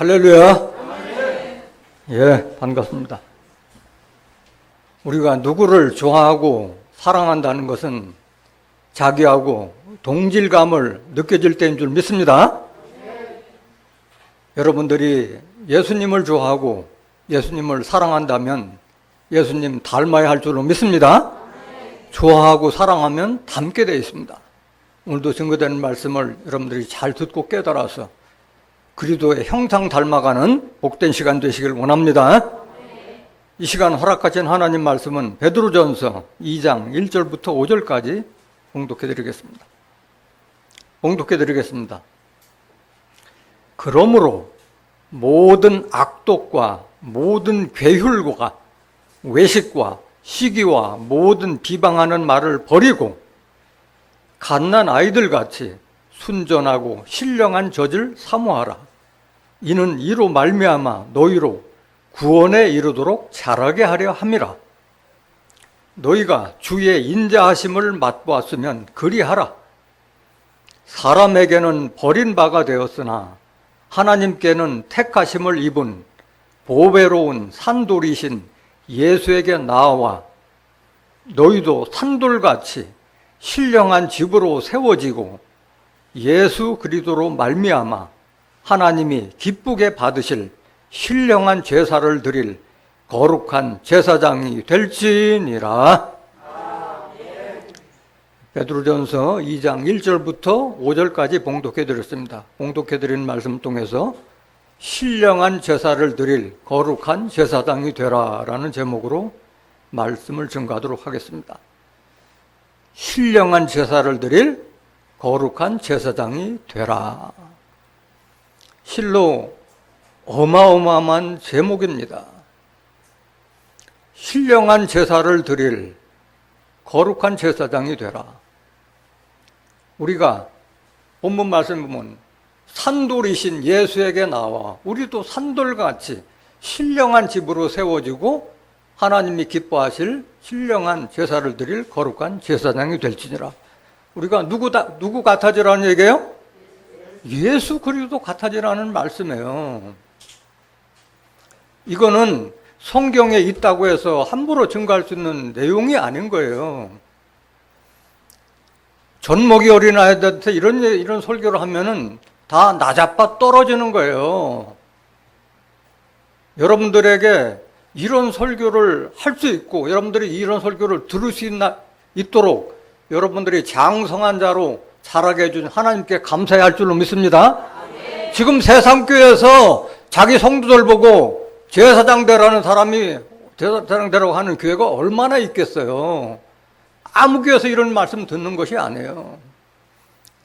할렐루야. 예, 반갑습니다. 우리가 누구를 좋아하고 사랑한다는 것은 자기하고 동질감을 느껴질 때인 줄 믿습니다. 여러분들이 예수님을 좋아하고 예수님을 사랑한다면 예수님 닮아야 할 줄로 믿습니다. 좋아하고 사랑하면 닮게 되어 있습니다. 오늘도 증거되는 말씀을 여러분들이 잘 듣고 깨달아서 그리스도의 형상 닮아가는 복된 시간 되시길 원합니다. 이 시간 허락하신 하나님 말씀은 베드로전서 2장 1절부터 5절까지 봉독해드리겠습니다. 그러므로 모든 악독과 모든 괴휼과 외식과 시기와 모든 비방하는 말을 버리고 갓난 아이들같이 순전하고 신령한 젖을 사모하라. 이는 이로 말미암아 너희로 구원에 이르도록 자라게 하려 함이라. 너희가 주의 인자하심을 맛보았으면 그리하라. 사람에게는 버린 바가 되었으나 하나님께는 택하심을 입은 보배로운 산돌이신 예수에게 나아와 너희도 산돌같이 신령한 집으로 세워지고 예수 그리스도로 말미암아 하나님이 기쁘게 받으실 신령한 제사를 드릴 거룩한 제사장이 될지니라. 베드로전서 2장 1절부터 5절까지 봉독해드렸습니다. 봉독해드린 말씀 통해서 신령한 제사를 드릴 거룩한 제사장이 되라라는 제목으로 말씀을 증거하도록 하겠습니다. 신령한 제사를 드릴 거룩한 제사장이 되라. 실로 어마어마한 제목입니다. 신령한 제사를 드릴 거룩한 제사장이 되라. 우리가 본문 말씀 보면 산돌이신 예수에게 나와 우리도 산돌같이 신령한 집으로 세워지고 하나님이 기뻐하실 신령한 제사를 드릴 거룩한 제사장이 될지니라. 우리가 누구 같아지라는 얘기예요? 예수 그리스도 같아지라는 말씀이에요. 이거는 성경에 있다고 해서 함부로 증거할 수 있는 내용이 아닌 거예요. 젖먹이 어린아이들한테 이런 설교를 하면은 다 나자빠 떨어지는 거예요. 여러분들에게 이런 설교를 할 수 있고 여러분들이 이런 설교를 들을 수 있도록 여러분들이 장성한 자로 자라게 해준 하나님께 감사해야 할 줄로 믿습니다. 지금 세상교회에서 자기 성도들 보고 제사장 되라는 사람이 제사장 되라고 하는 교회가 얼마나 있겠어요. 아무 교회에서 이런 말씀 듣는 것이 아니에요.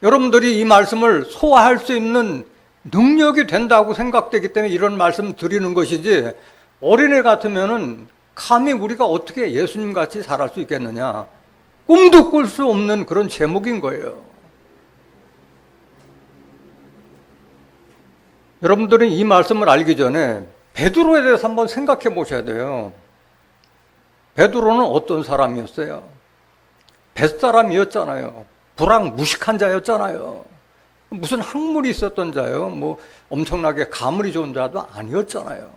여러분들이 이 말씀을 소화할 수 있는 능력이 된다고 생각되기 때문에 이런 말씀 드리는 것이지, 어린애 같으면은 감히 우리가 어떻게 예수님 같이 살아갈 수 있겠느냐, 꿈도 꿀 수 없는 그런 제목인 거예요. 여러분들이 이 말씀을 알기 전에 베드로에 대해서 한번 생각해 보셔야 돼요. 베드로는 어떤 사람이었어요? 뱃사람이었잖아요. 불황무식한 자였잖아요. 무슨 학문이 있었던 자요, 뭐 엄청나게 가물이 좋은 자도 아니었잖아요.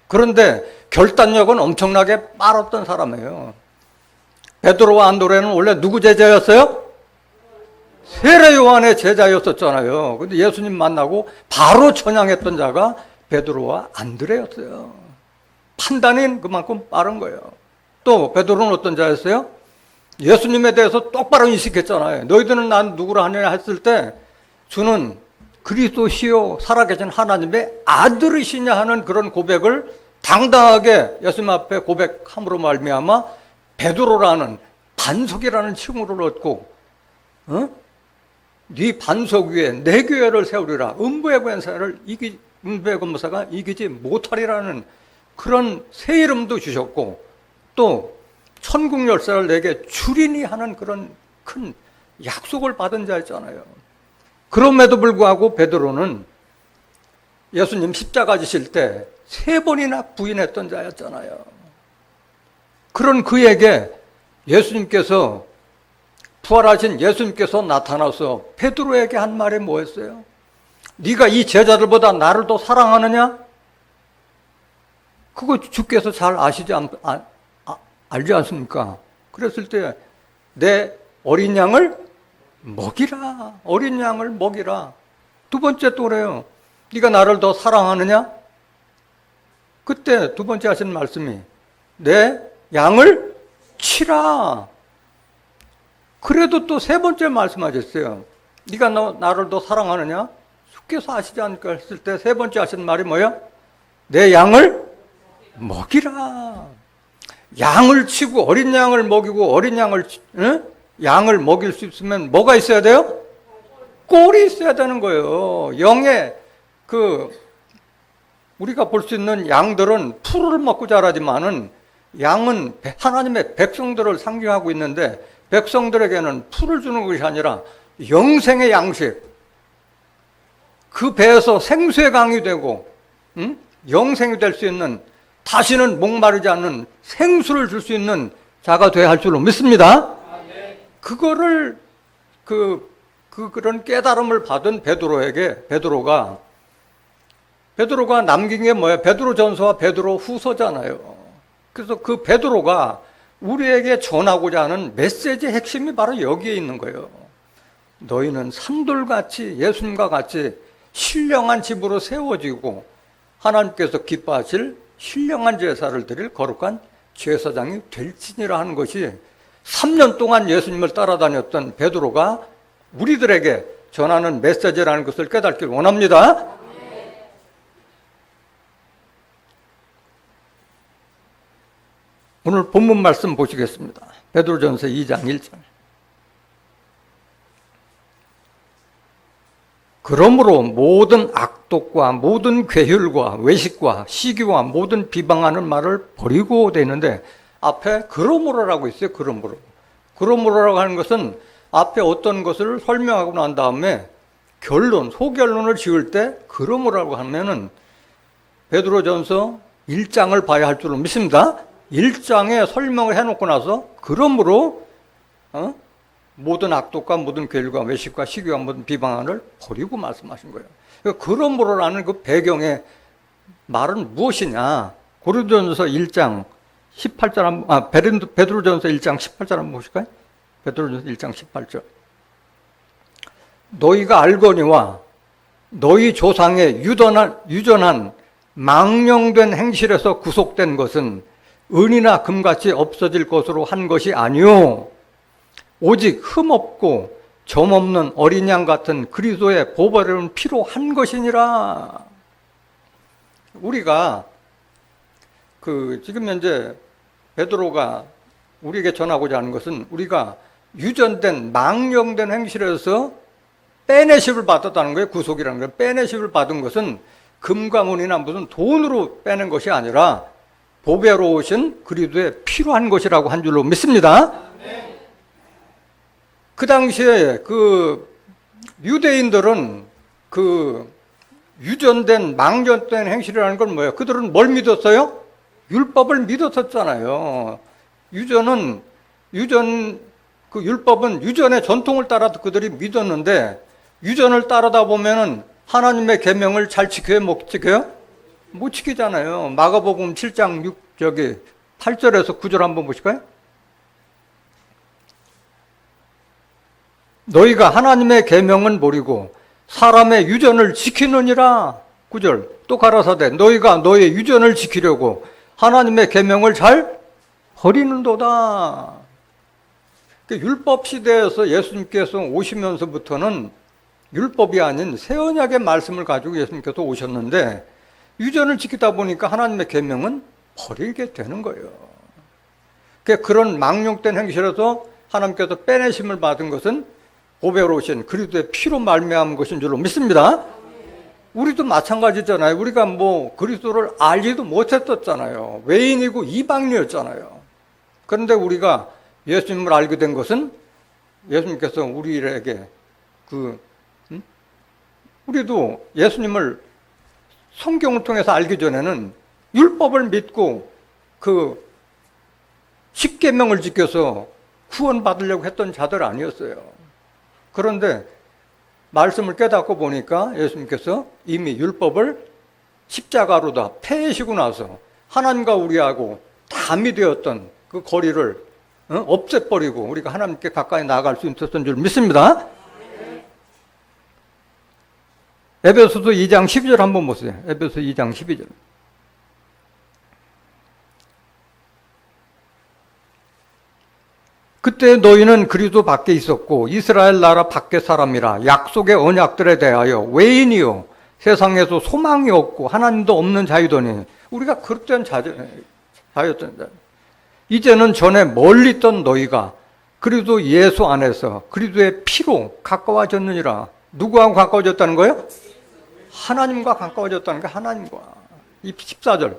그런데 결단력은 엄청나게 빠랐던 사람이에요. 베드로와 안드레는 원래 누구 제자였어요? 세례 요한의 제자였었잖아요. 근데 예수님 만나고 바로 전향했던 자가 베드로와 안드레였어요. 판단이 그만큼 빠른 거예요. 또 베드로는 어떤 자였어요? 예수님에 대해서 똑바로 인식했잖아요. 너희들은 난 누구라 하느냐 했을 때 주는 그리스도시요 살아계신 하나님의 아들이시냐 하는 그런 고백을 당당하게 예수님 앞에 고백함으로 말미암아 베드로라는 반석이라는 칭호를 얻고, 네 반석 위에 내 교회를 세우리라. 음부의 권사가 이기지 못하리라는 그런 새 이름도 주셨고, 또 천국 열쇠를 내게 주리니 하는 그런 큰 약속을 받은 자였잖아요. 그럼에도 불구하고 베드로는 예수님 십자가 지실 때 3번이나 부인했던 자였잖아요. 그런 그에게 예수님께서, 부활하신 예수님께서 나타나서 베드로에게 한 말이 뭐였어요? 네가 이 제자들보다 나를 더 사랑하느냐? 그거 주께서 잘 알지 않습니까? 그랬을 때 내 어린 양을 먹이라. 어린 양을 먹이라. 두 번째 또 그래요. 네가 나를 더 사랑하느냐? 그때 두 번째 하신 말씀이 내 양을 치라. 그래도 또 세 번째 말씀하셨어요. 네가 나를 더 사랑하느냐? 주께서 아시지 않을까 했을 때 세 번째 하신 말이 뭐예요? 내 양을 먹이라. 양을 치고 어린 양을 먹이고 어린 양을 먹일 수 있으면 뭐가 있어야 돼요? 꼴이 있어야 되는 거예요. 영의 우리가 볼 수 있는 양들은 풀을 먹고 자라지만은 양은 하나님의 백성들을 상징하고 있는데 백성들에게는 풀을 주는 것이 아니라 영생의 양식, 그 배에서 생수의 강이 되고 영생이 될 수 있는, 다시는 목마르지 않는 생수를 줄 수 있는 자가 되어야 할 줄로 믿습니다. 그거를 그런 깨달음을 받은 베드로가 남긴 게 뭐예요? 베드로전서와 베드로후서잖아요. 그래서 그 베드로가 우리에게 전하고자 하는 메시지의 핵심이 바로 여기에 있는 거예요. 너희는 산돌같이 예수님과 같이 신령한 집으로 세워지고 하나님께서 기뻐하실 신령한 제사를 드릴 거룩한 제사장이 될지니라 하는 것이 3년 동안 예수님을 따라다녔던 베드로가 우리들에게 전하는 메시지라는 것을 깨닫길 원합니다. 오늘 본문 말씀 보시겠습니다. 베드로전서 2장 1절. 그러므로 모든 악독과 모든 괴휼과 외식과 시기와 모든 비방하는 말을 버리고 되는데 앞에 그러므로라고 있어요. 그러므로라고 하는 것은 앞에 어떤 것을 설명하고 난 다음에 소결론을 지을 때 그러므로라고 하면은 베드로전서 1장을 봐야 할 줄로 믿습니다. 1장에 설명을 해놓고 나서 그러므로 모든 악독과 모든 괴일과 외식과 시기와 모든 비방을 버리고 말씀하신 거예요. 그러므로라는 그 배경의 말은 무엇이냐? 고린도전서 1장 18절 베드로전서 1장 18절 한번 보실까요? 베드로전서 1장 18절. 너희가 알거니와 너희 조상의 유전한 망령된 행실에서 구속된 것은 은이나 금같이 없어질 것으로 한 것이 아니요 오직 흠없고 점없는 어린 양 같은 그리스도의 보배로운 피로 한 것이니라. 우리가 지금 현재 베드로가 우리에게 전하고자 하는 것은 우리가 유전된 망령된 행실에서 빼내심을 받았다는 거예요. 구속이라는 거예요. 빼내심을 받은 것은 금과 은이나 무슨 돈으로 빼낸 것이 아니라 보배로우신 그리스도의 피로 한 것이라고 한 줄로 믿습니다. 그 당시에 유대인들은 유전된 망령된 행실이라는 건 뭐예요? 그들은 뭘 믿었어요? 율법을 믿었었잖아요. 율법은 유전의 전통을 따라 그들이 믿었는데 유전을 따르다 보면은 하나님의 계명을 잘 지켜요? 못 지켜요? 못 지키잖아요. 마가복음 7장 8절에서 9절 한번 보실까요? 너희가 하나님의 계명은 모르고 사람의 유전을 지키느니라. 9절 또 가라사대 너희가 너의 유전을 지키려고 하나님의 계명을 잘 버리는도다. 율법 시대에서 예수님께서 오시면서부터는 율법이 아닌 새 언약의 말씀을 가지고 예수님께서 오셨는데 유전을 지키다 보니까 하나님의 계명은 버리게 되는 거예요. 그런 망령된 행실에서 하나님께서 빼내심을 받은 것은 보배로우신 그리스도의 피로 말미암은 것인 줄로 믿습니다. 우리도 마찬가지잖아요. 우리가 그리스도를 알지도 못했었잖아요. 외인이고 이방인이었잖아요. 그런데 우리가 예수님을 알게 된 것은 예수님께서 우리에게 우리도 예수님을 성경을 통해서 알기 전에는 율법을 믿고 십계명을 지켜서 구원받으려고 했던 자들 아니었어요. 그런데 말씀을 깨닫고 보니까 예수님께서 이미 율법을 십자가로 다 폐시고 나서 하나님과 우리하고 담이 되었던 그 거리를 없애버리고 우리가 하나님께 가까이 나아갈 수 있었던 줄 믿습니다. 에베소서 2장 12절 한번 보세요. 에베소 2장 12절. 그때 너희는 그리스도 밖에 있었고 이스라엘 나라 밖의 사람이라 약속의 언약들에 대하여 외인이요 세상에서 소망이 없고 하나님도 없는 자유더니 우리가 그릇된 자였던 자. 이제는 전에 멀리 있던 너희가 그리스도 예수 안에서 그리스도의 피로 가까워졌느니라. 누구하고 가까워졌다는 거예요? 하나님과 가까워졌다는 게 하나님과. 이 14절.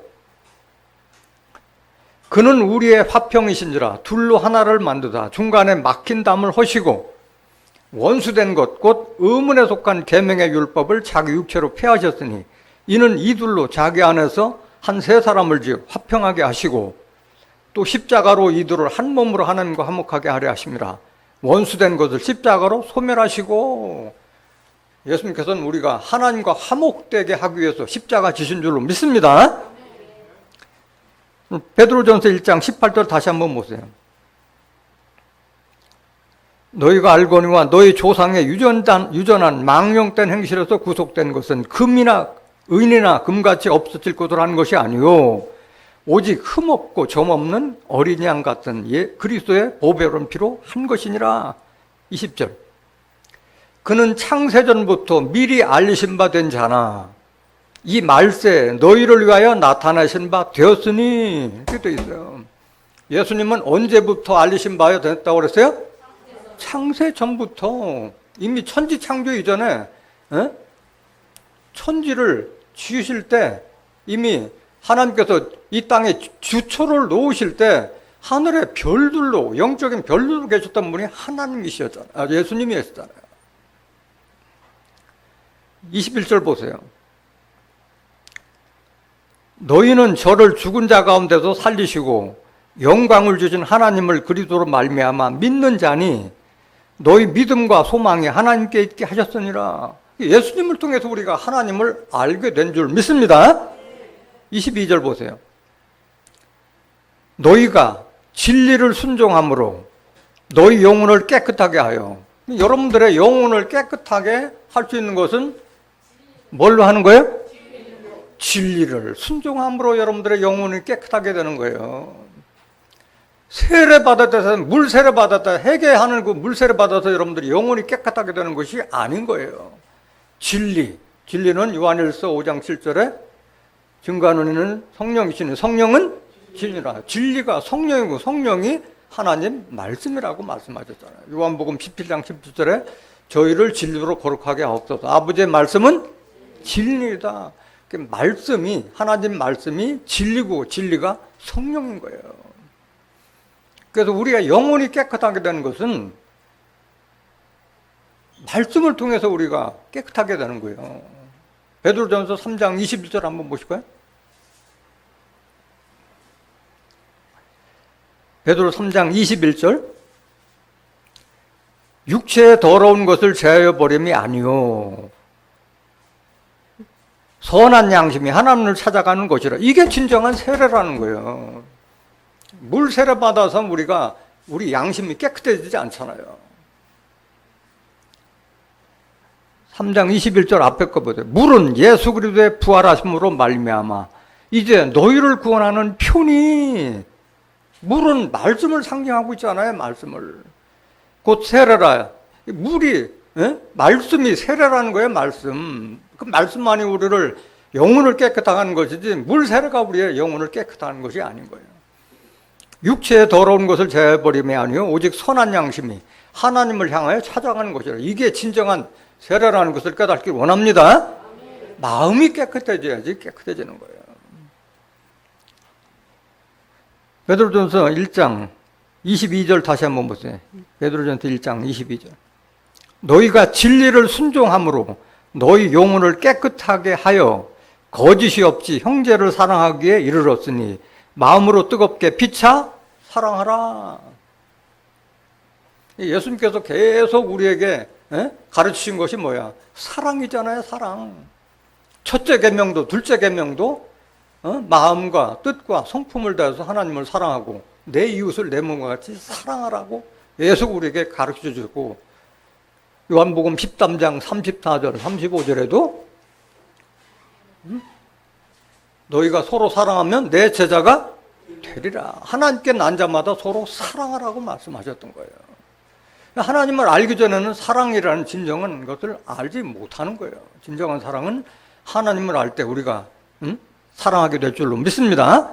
그는 우리의 화평이신지라 둘로 하나를 만드사 중간에 막힌 담을 허시고 원수된 것 곧 의문에 속한 계명의 율법을 자기 육체로 폐하셨으니 이는 이 둘로 자기 안에서 한 세 사람을 지어 화평하게 하시고 또 십자가로 이 둘을 한 몸으로 하나님과 화목하게 하려 하심이라. 원수된 것을 십자가로 소멸하시고 예수님께서는 우리가 하나님과 화목되게 하기 위해서 십자가 지신 줄로 믿습니다. 베드로전서 1장 18절 다시 한번 보세요. 너희가 알거니와 너희 조상의 유전한 망령된 행실에서 구속된 것은 금이나 은이나 금같이 없어질 것으로 한 것이 아니요 오직 흠없고 점없는 어린 양 같은 그리스도의 보배로운 피로 한 것이니라. 20절. 그는 창세전부터 미리 알리신 바 된 자나 이 말세 너희를 위하여 나타나신 바 되었으니 이렇게 되어 있어요. 예수님은 언제부터 알리신 바 됐다고 그랬어요? 창세 전부터. 이미 천지 창조 이전에 천지를 지으실 때 이미 하나님께서 이 땅에 주초를 놓으실 때 하늘의 별들로 영적인 별들로 계셨던 분이 하나님이셨잖아요. 예수님이셨잖아요. 21절 보세요. 너희는 저를 죽은 자 가운데서 살리시고 영광을 주신 하나님을 그리스도로 말미암아 믿는 자니 너희 믿음과 소망이 하나님께 있게 하셨으니라. 예수님을 통해서 우리가 하나님을 알게 된 줄 믿습니다. 22절 보세요. 너희가 진리를 순종함으로 너희 영혼을 깨끗하게 하여. 여러분들의 영혼을 깨끗하게 할 수 있는 것은 뭘로 하는 거예요? 진리를 순종함으로 여러분들의 영혼이 깨끗하게 되는 거예요. 세례 받았다, 물 세례 받았다, 회개하는 그 물 세례 받아서 여러분들이 영혼이 깨끗하게 되는 것이 아닌 거예요. 진리는 요한일서 5장 7절에 증거하는 이는 성령이시니 성령은 진리라. 진리가 성령이고 성령이 하나님 말씀이라고 말씀하셨잖아요. 요한복음 17장 17절에 저희를 진리로 거룩하게 하옵소서. 아버지의 말씀은 진리다. 말씀이 하나님 말씀이 진리고 진리가 성령인 거예요. 그래서 우리가 영혼이 깨끗하게 되는 것은 말씀을 통해서 우리가 깨끗하게 되는 거예요. 베드로전서 3장 21절 한번 보실까요? 베드로 3장 21절. 육체의 더러운 것을 제하여 버림이 아니요 선한 양심이 하나님을 찾아가는 것이라. 이게 진정한 세례라는 거예요. 물 세례 받아서 우리 양심이 깨끗해지지 않잖아요. 3장 21절 앞에 거 보세요. 물은 예수 그리스도의 부활하심으로 말미암아 이제 너희를 구원하는 표니. 물은 말씀을 상징하고 있잖아요. 말씀을. 곧 세례라. 물이 말씀이 세례라는 거예요. 말씀. 그 말씀만이 우리를 영혼을 깨끗하게 하는 것이지 물 세례가 우리의 영혼을 깨끗하게 하는 것이 아닌 거예요. 육체의 더러운 것을 제해버림이 아니요 오직 선한 양심이 하나님을 향하여 찾아가는 것이라. 이게 진정한 세례라는 것을 깨닫기 원합니다. 마음이 깨끗해져야지 깨끗해지는 거예요. 베드로전서 1장 22절 다시 한번 보세요. 베드로전서 1장 22절. 너희가 진리를 순종함으로 너희 영혼을 깨끗하게 하여 거짓이 없이 형제를 사랑하기에 이르렀으니 마음으로 뜨겁게 피차 사랑하라. 예수님께서 계속 우리에게 가르치신 것이 뭐야? 사랑이잖아요, 사랑. 첫째 계명도 둘째 계명도 마음과 뜻과 성품을 다해서 하나님을 사랑하고 내 이웃을 내 몸과 같이 사랑하라고 계속 우리에게 가르쳐 주고, 요한복음 13장 34절 35절에도 너희가 서로 사랑하면 내 제자가 되리라. 하나님께 난 자마다 서로 사랑하라고 말씀하셨던 거예요. 하나님을 알기 전에는 사랑이라는 진정한 것을 알지 못하는 거예요. 진정한 사랑은 하나님을 알 때 우리가 사랑하게 될 줄로 믿습니다.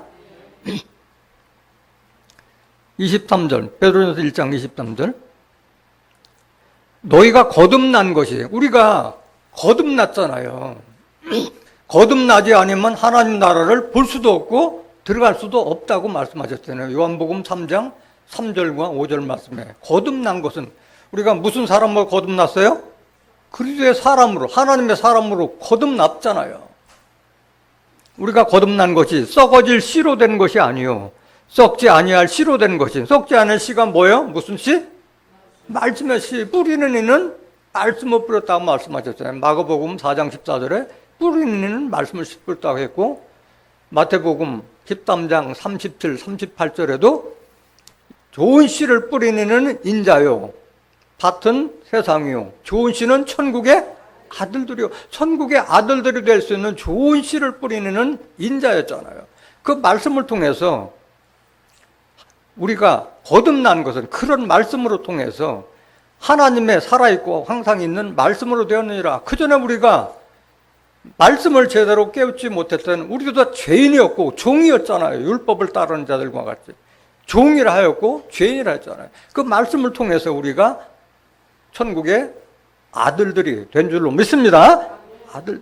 23절, 베드로전서 1장 23절. 너희가 거듭난 것이, 우리가 거듭났잖아요. 거듭나지 않으면 하나님 나라를 볼 수도 없고 들어갈 수도 없다고 말씀하셨잖아요. 요한복음 3장 3절과 5절 말씀에 거듭난 것은, 우리가 무슨 사람으로 거듭났어요? 그리스도의 사람으로, 하나님의 사람으로 거듭났잖아요. 우리가 거듭난 것이 썩어질 씨로 된 것이 아니요, 썩지 아니할 씨로 된 것이. 썩지 않을 씨가 뭐예요? 무슨 씨? 말씀의 씨. 뿌리는 이는 말씀을 뿌렸다고 말씀하셨잖아요. 마가복음 4장 14절에 뿌리는 이는 말씀을 뿌렸다고 했고, 마태복음 13장 37, 38절에도 좋은 씨를 뿌리는 이는 인자요, 밭은 세상이요, 좋은 씨는 천국의 아들들이요. 천국의 아들들이 될 수 있는 좋은 씨를 뿌리는 이는 인자였잖아요. 그 말씀을 통해서 우리가 거듭난 것은 그런 말씀으로 통해서 하나님의 살아있고 항상 있는 말씀으로 되었느니라. 그 전에 우리가 말씀을 제대로 깨우치 못했던, 우리도 다 죄인이었고 종이었잖아요. 율법을 따르는 자들과 같이 종이라 하였고 죄인이라 했잖아요. 그 말씀을 통해서 우리가 천국의 아들들이 된 줄로 믿습니다. 아들.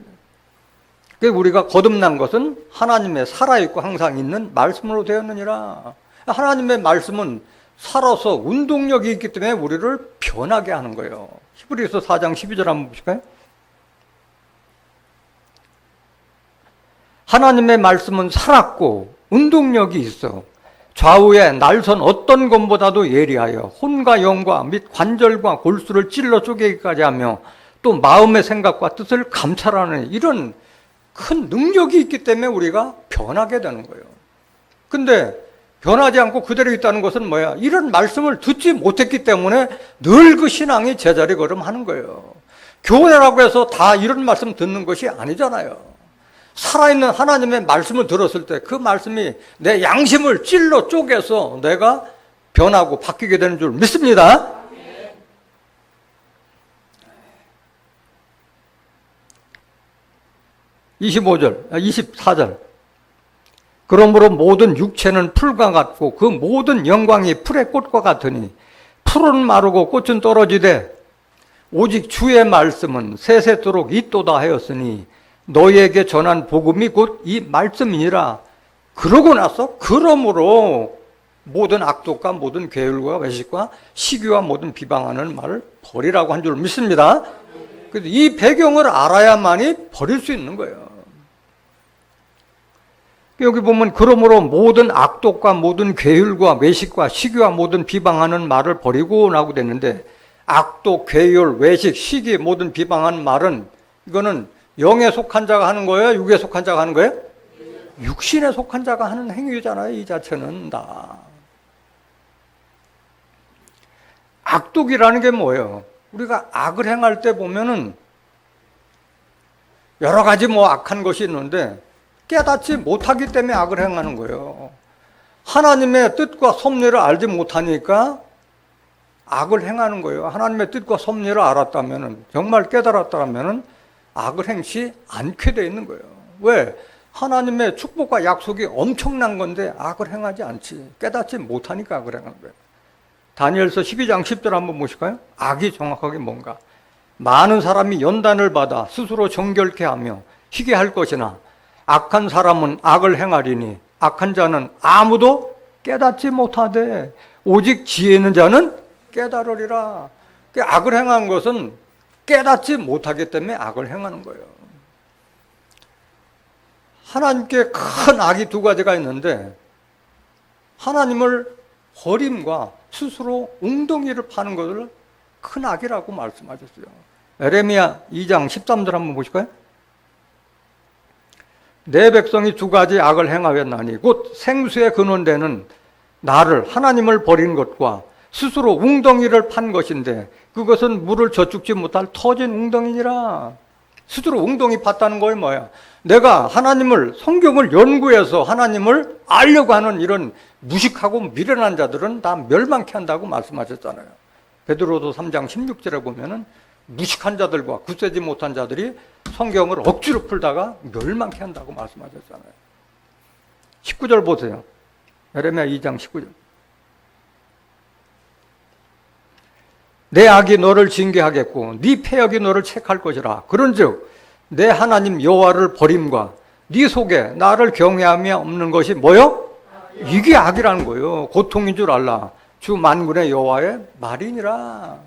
우리가 거듭난 것은 하나님의 살아있고 항상 있는 말씀으로 되었느니라. 하나님의 말씀은 살아서 운동력이 있기 때문에 우리를 변하게 하는 거예요. 히브리서 4장 12절 한번 보실까요? 하나님의 말씀은 살았고 운동력이 있어 좌우에 날선 어떤 것보다도 예리하여 혼과 영과 및 관절과 골수를 찔러 쪼개기까지 하며 또 마음의 생각과 뜻을 감찰하는 이런 큰 능력이 있기 때문에 우리가 변하게 되는 거예요. 근데 변하지 않고 그대로 있다는 것은 뭐야? 이런 말씀을 듣지 못했기 때문에 늘 그 신앙이 제자리 걸음하는 거예요. 교회라고 해서 다 이런 말씀 듣는 것이 아니잖아요. 살아있는 하나님의 말씀을 들었을 때 그 말씀이 내 양심을 찔러 쪼개서 내가 변하고 바뀌게 되는 줄 믿습니다. 24절. 그러므로 모든 육체는 풀과 같고 그 모든 영광이 풀의 꽃과 같으니 풀은 마르고 꽃은 떨어지되 오직 주의 말씀은 세세토록 있도다 하였으니 너희에게 전한 복음이 곧 이 말씀이니라. 그러고 나서 그러므로 모든 악독과 모든 괴율과 외식과 시기와 모든 비방하는 말을 버리라고 한 줄 믿습니다. 그래서 이 배경을 알아야만이 버릴 수 있는 거예요. 여기 보면 그러므로 모든 악독과 모든 괴율과 외식과 시기와 모든 비방하는 말을 버리고 라고 됐는데, 악독, 괴율, 외식, 시기, 모든 비방하는 말은 이거는 영에 속한 자가 하는 거예요? 육에 속한 자가 하는 거예요? 육신에 속한 자가 하는 행위잖아요. 이 자체는 다. 악독이라는 게 뭐예요? 우리가 악을 행할 때 보면은 여러 가지 악한 것이 있는데 깨닫지 못하기 때문에 악을 행하는 거예요. 하나님의 뜻과 섭리를 알지 못하니까 악을 행하는 거예요. 하나님의 뜻과 섭리를 알았다면, 정말 깨달았다면 악을 행치 않게 돼 있는 거예요. 왜? 하나님의 축복과 약속이 엄청난 건데 악을 행하지 않지. 깨닫지 못하니까 악을 행하는 거예요. 다니엘서 12장 10절 한번 보실까요? 악이 정확하게 뭔가? 많은 사람이 연단을 받아 스스로 정결케 하며 희게 할 것이나 악한 사람은 악을 행하리니 악한 자는 아무도 깨닫지 못하되 오직 지혜 있는 자는 깨달으리라. 악을 행하는 것은 깨닫지 못하기 때문에 악을 행하는 거예요. 하나님께 큰 악이 두 가지가 있는데, 하나님을 버림과 스스로 웅덩이를 파는 것을 큰 악이라고 말씀하셨어요. 에레미야 2장 13절 한번 보실까요? 내 백성이 두 가지 악을 행하였나니 곧 생수의 근원되는 나를 하나님을 버린 것과 스스로 웅덩이를 판 것인데 그것은 물을 저축지 못할 터진 웅덩이니라. 스스로 웅덩이 팠다는 거예요. 뭐야? 내가 하나님을, 성경을 연구해서 하나님을 알려고 하는 이런 무식하고 미련한 자들은 다 멸망케 한다고 말씀하셨잖아요. 베드로도 3장 16절에 보면은 무식한 자들과 굳세지 못한 자들이 성경을 억지로 풀다가 멸망케 한다고 말씀하셨잖아요. 19절 보세요. 에레미야 2장 19절. 내 악이 너를 징계하겠고 네 패역이 너를 책할 것이라. 그런즉 내 하나님 여호와를 버림과 네 속에 나를 경외함이 없는 것이 뭐요? 이게 악이라는 거예요. 고통인 줄 알라. 주 만군의 여호와의 말이니라.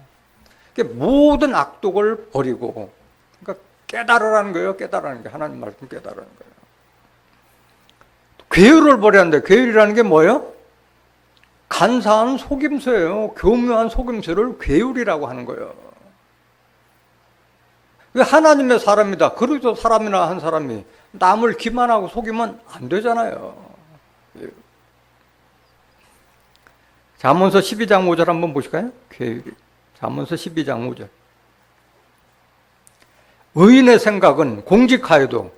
모든 악독을 버리고, 그러니까 깨달으라는 거예요. 깨달으라는 게 하나님 말씀 깨달으라는 거예요. 괴율을 버렸는데 괴율이라는 게 뭐예요? 간사한 속임수예요. 교묘한 속임수를 괴율이라고 하는 거예요. 하나님의 사람이다. 그래도 사람이나 한 사람이 남을 기만하고 속이면 안 되잖아요. 잠언서 12장 5절 한번 보실까요? 괴율이. 잠언서 12장 5절. 의인의 생각은 공직하여도,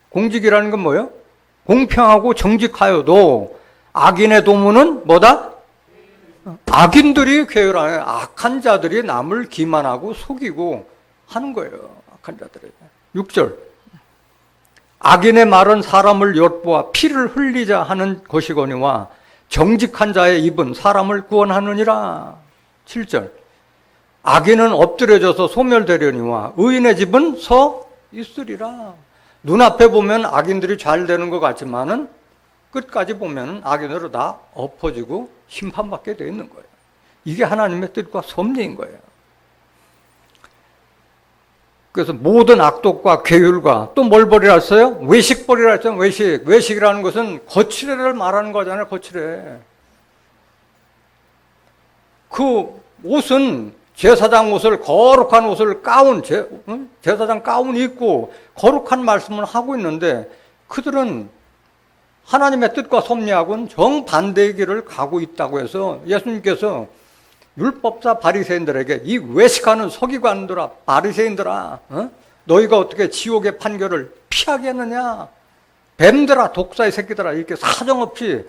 공직이라는 건 뭐예요? 공평하고 정직하여도 악인의 도모는 뭐다? 악인들이 괴율하는, 악한 자들이 남을 기만하고 속이고 하는 거예요. 악한 자들이. 6절. 악인의 말은 사람을 엿보아 피를 흘리자 하는 것이거니와 정직한 자의 입은 사람을 구원하느니라. 7절. 악인은 엎드려져서 소멸되려니와 의인의 집은 서 있으리라. 눈앞에 보면 악인들이 잘 되는 것 같지만은 끝까지 보면 악인으로 다 엎어지고 심판받게 되어 있는 거예요. 이게 하나님의 뜻과 섭리인 거예요. 그래서 모든 악독과 괴율과 또 뭘 버리라 했어요? 외식 버리라 했잖아요. 외식. 외식이라는 것은 거칠애를 말하는 거잖아요. 거칠애. 그 옷은 제사장 옷을, 거룩한 옷을 제사장 가운 입고 거룩한 말씀을 하고 있는데 그들은 하나님의 뜻과 섭리하고는 정반대의 길을 가고 있다고 해서 예수님께서 율법사 바리새인들에게 이 외식하는 서기관들아, 바리새인들아, 너희가 어떻게 지옥의 판결을 피하겠느냐? 뱀들아, 독사의 새끼들아, 이렇게 사정없이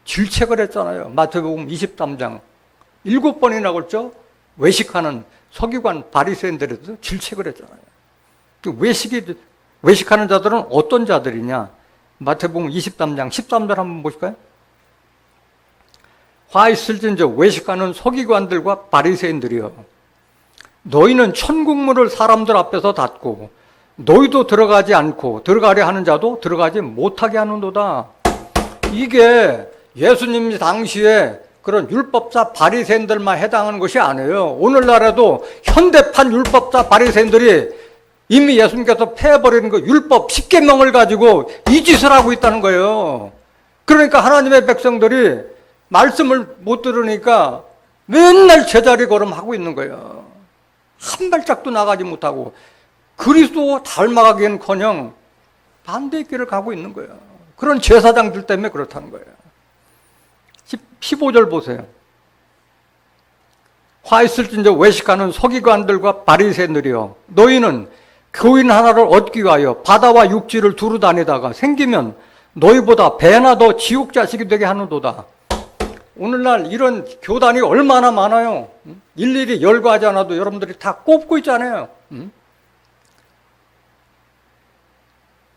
질책을 했잖아요. 마태복음 23장 7번이나 그랬죠? 외식하는 서기관 바리새인들에도 질책을 했잖아요. 외식하는 자들은 어떤 자들이냐? 마태복음 23장 13절 한번 보실까요? 화 있을진저 외식하는 서기관들과 바리새인들이여, 너희는 천국문을 사람들 앞에서 닫고 너희도 들어가지 않고 들어가려 하는 자도 들어가지 못하게 하는도다. 이게 예수님 당시에 그런 율법사 바리새인들만 해당하는 것이 아니에요. 오늘날에도 현대판 율법사 바리새인들이 이미 예수님께서 폐해버리는 그 율법 10계명을 가지고 이 짓을 하고 있다는 거예요. 그러니까 하나님의 백성들이 말씀을 못 들으니까 맨날 제자리 걸음하고 있는 거예요. 한 발짝도 나가지 못하고 그리스도 닮아가기엔커녕 반대의 길을 가고 있는 거예요. 그런 제사장들 때문에 그렇다는 거예요. 15절 보세요. 화 있을진저 외식하는 서기관들과 바리새인들이여, 너희는 교인 하나를 얻기 위하여 바다와 육지를 두루 다니다가 생기면 너희보다 배나 더 지옥 자식이 되게 하는도다. 오늘날 이런 교단이 얼마나 많아요. 일일이 열거하지 않아도 여러분들이 다 꼽고 있잖아요.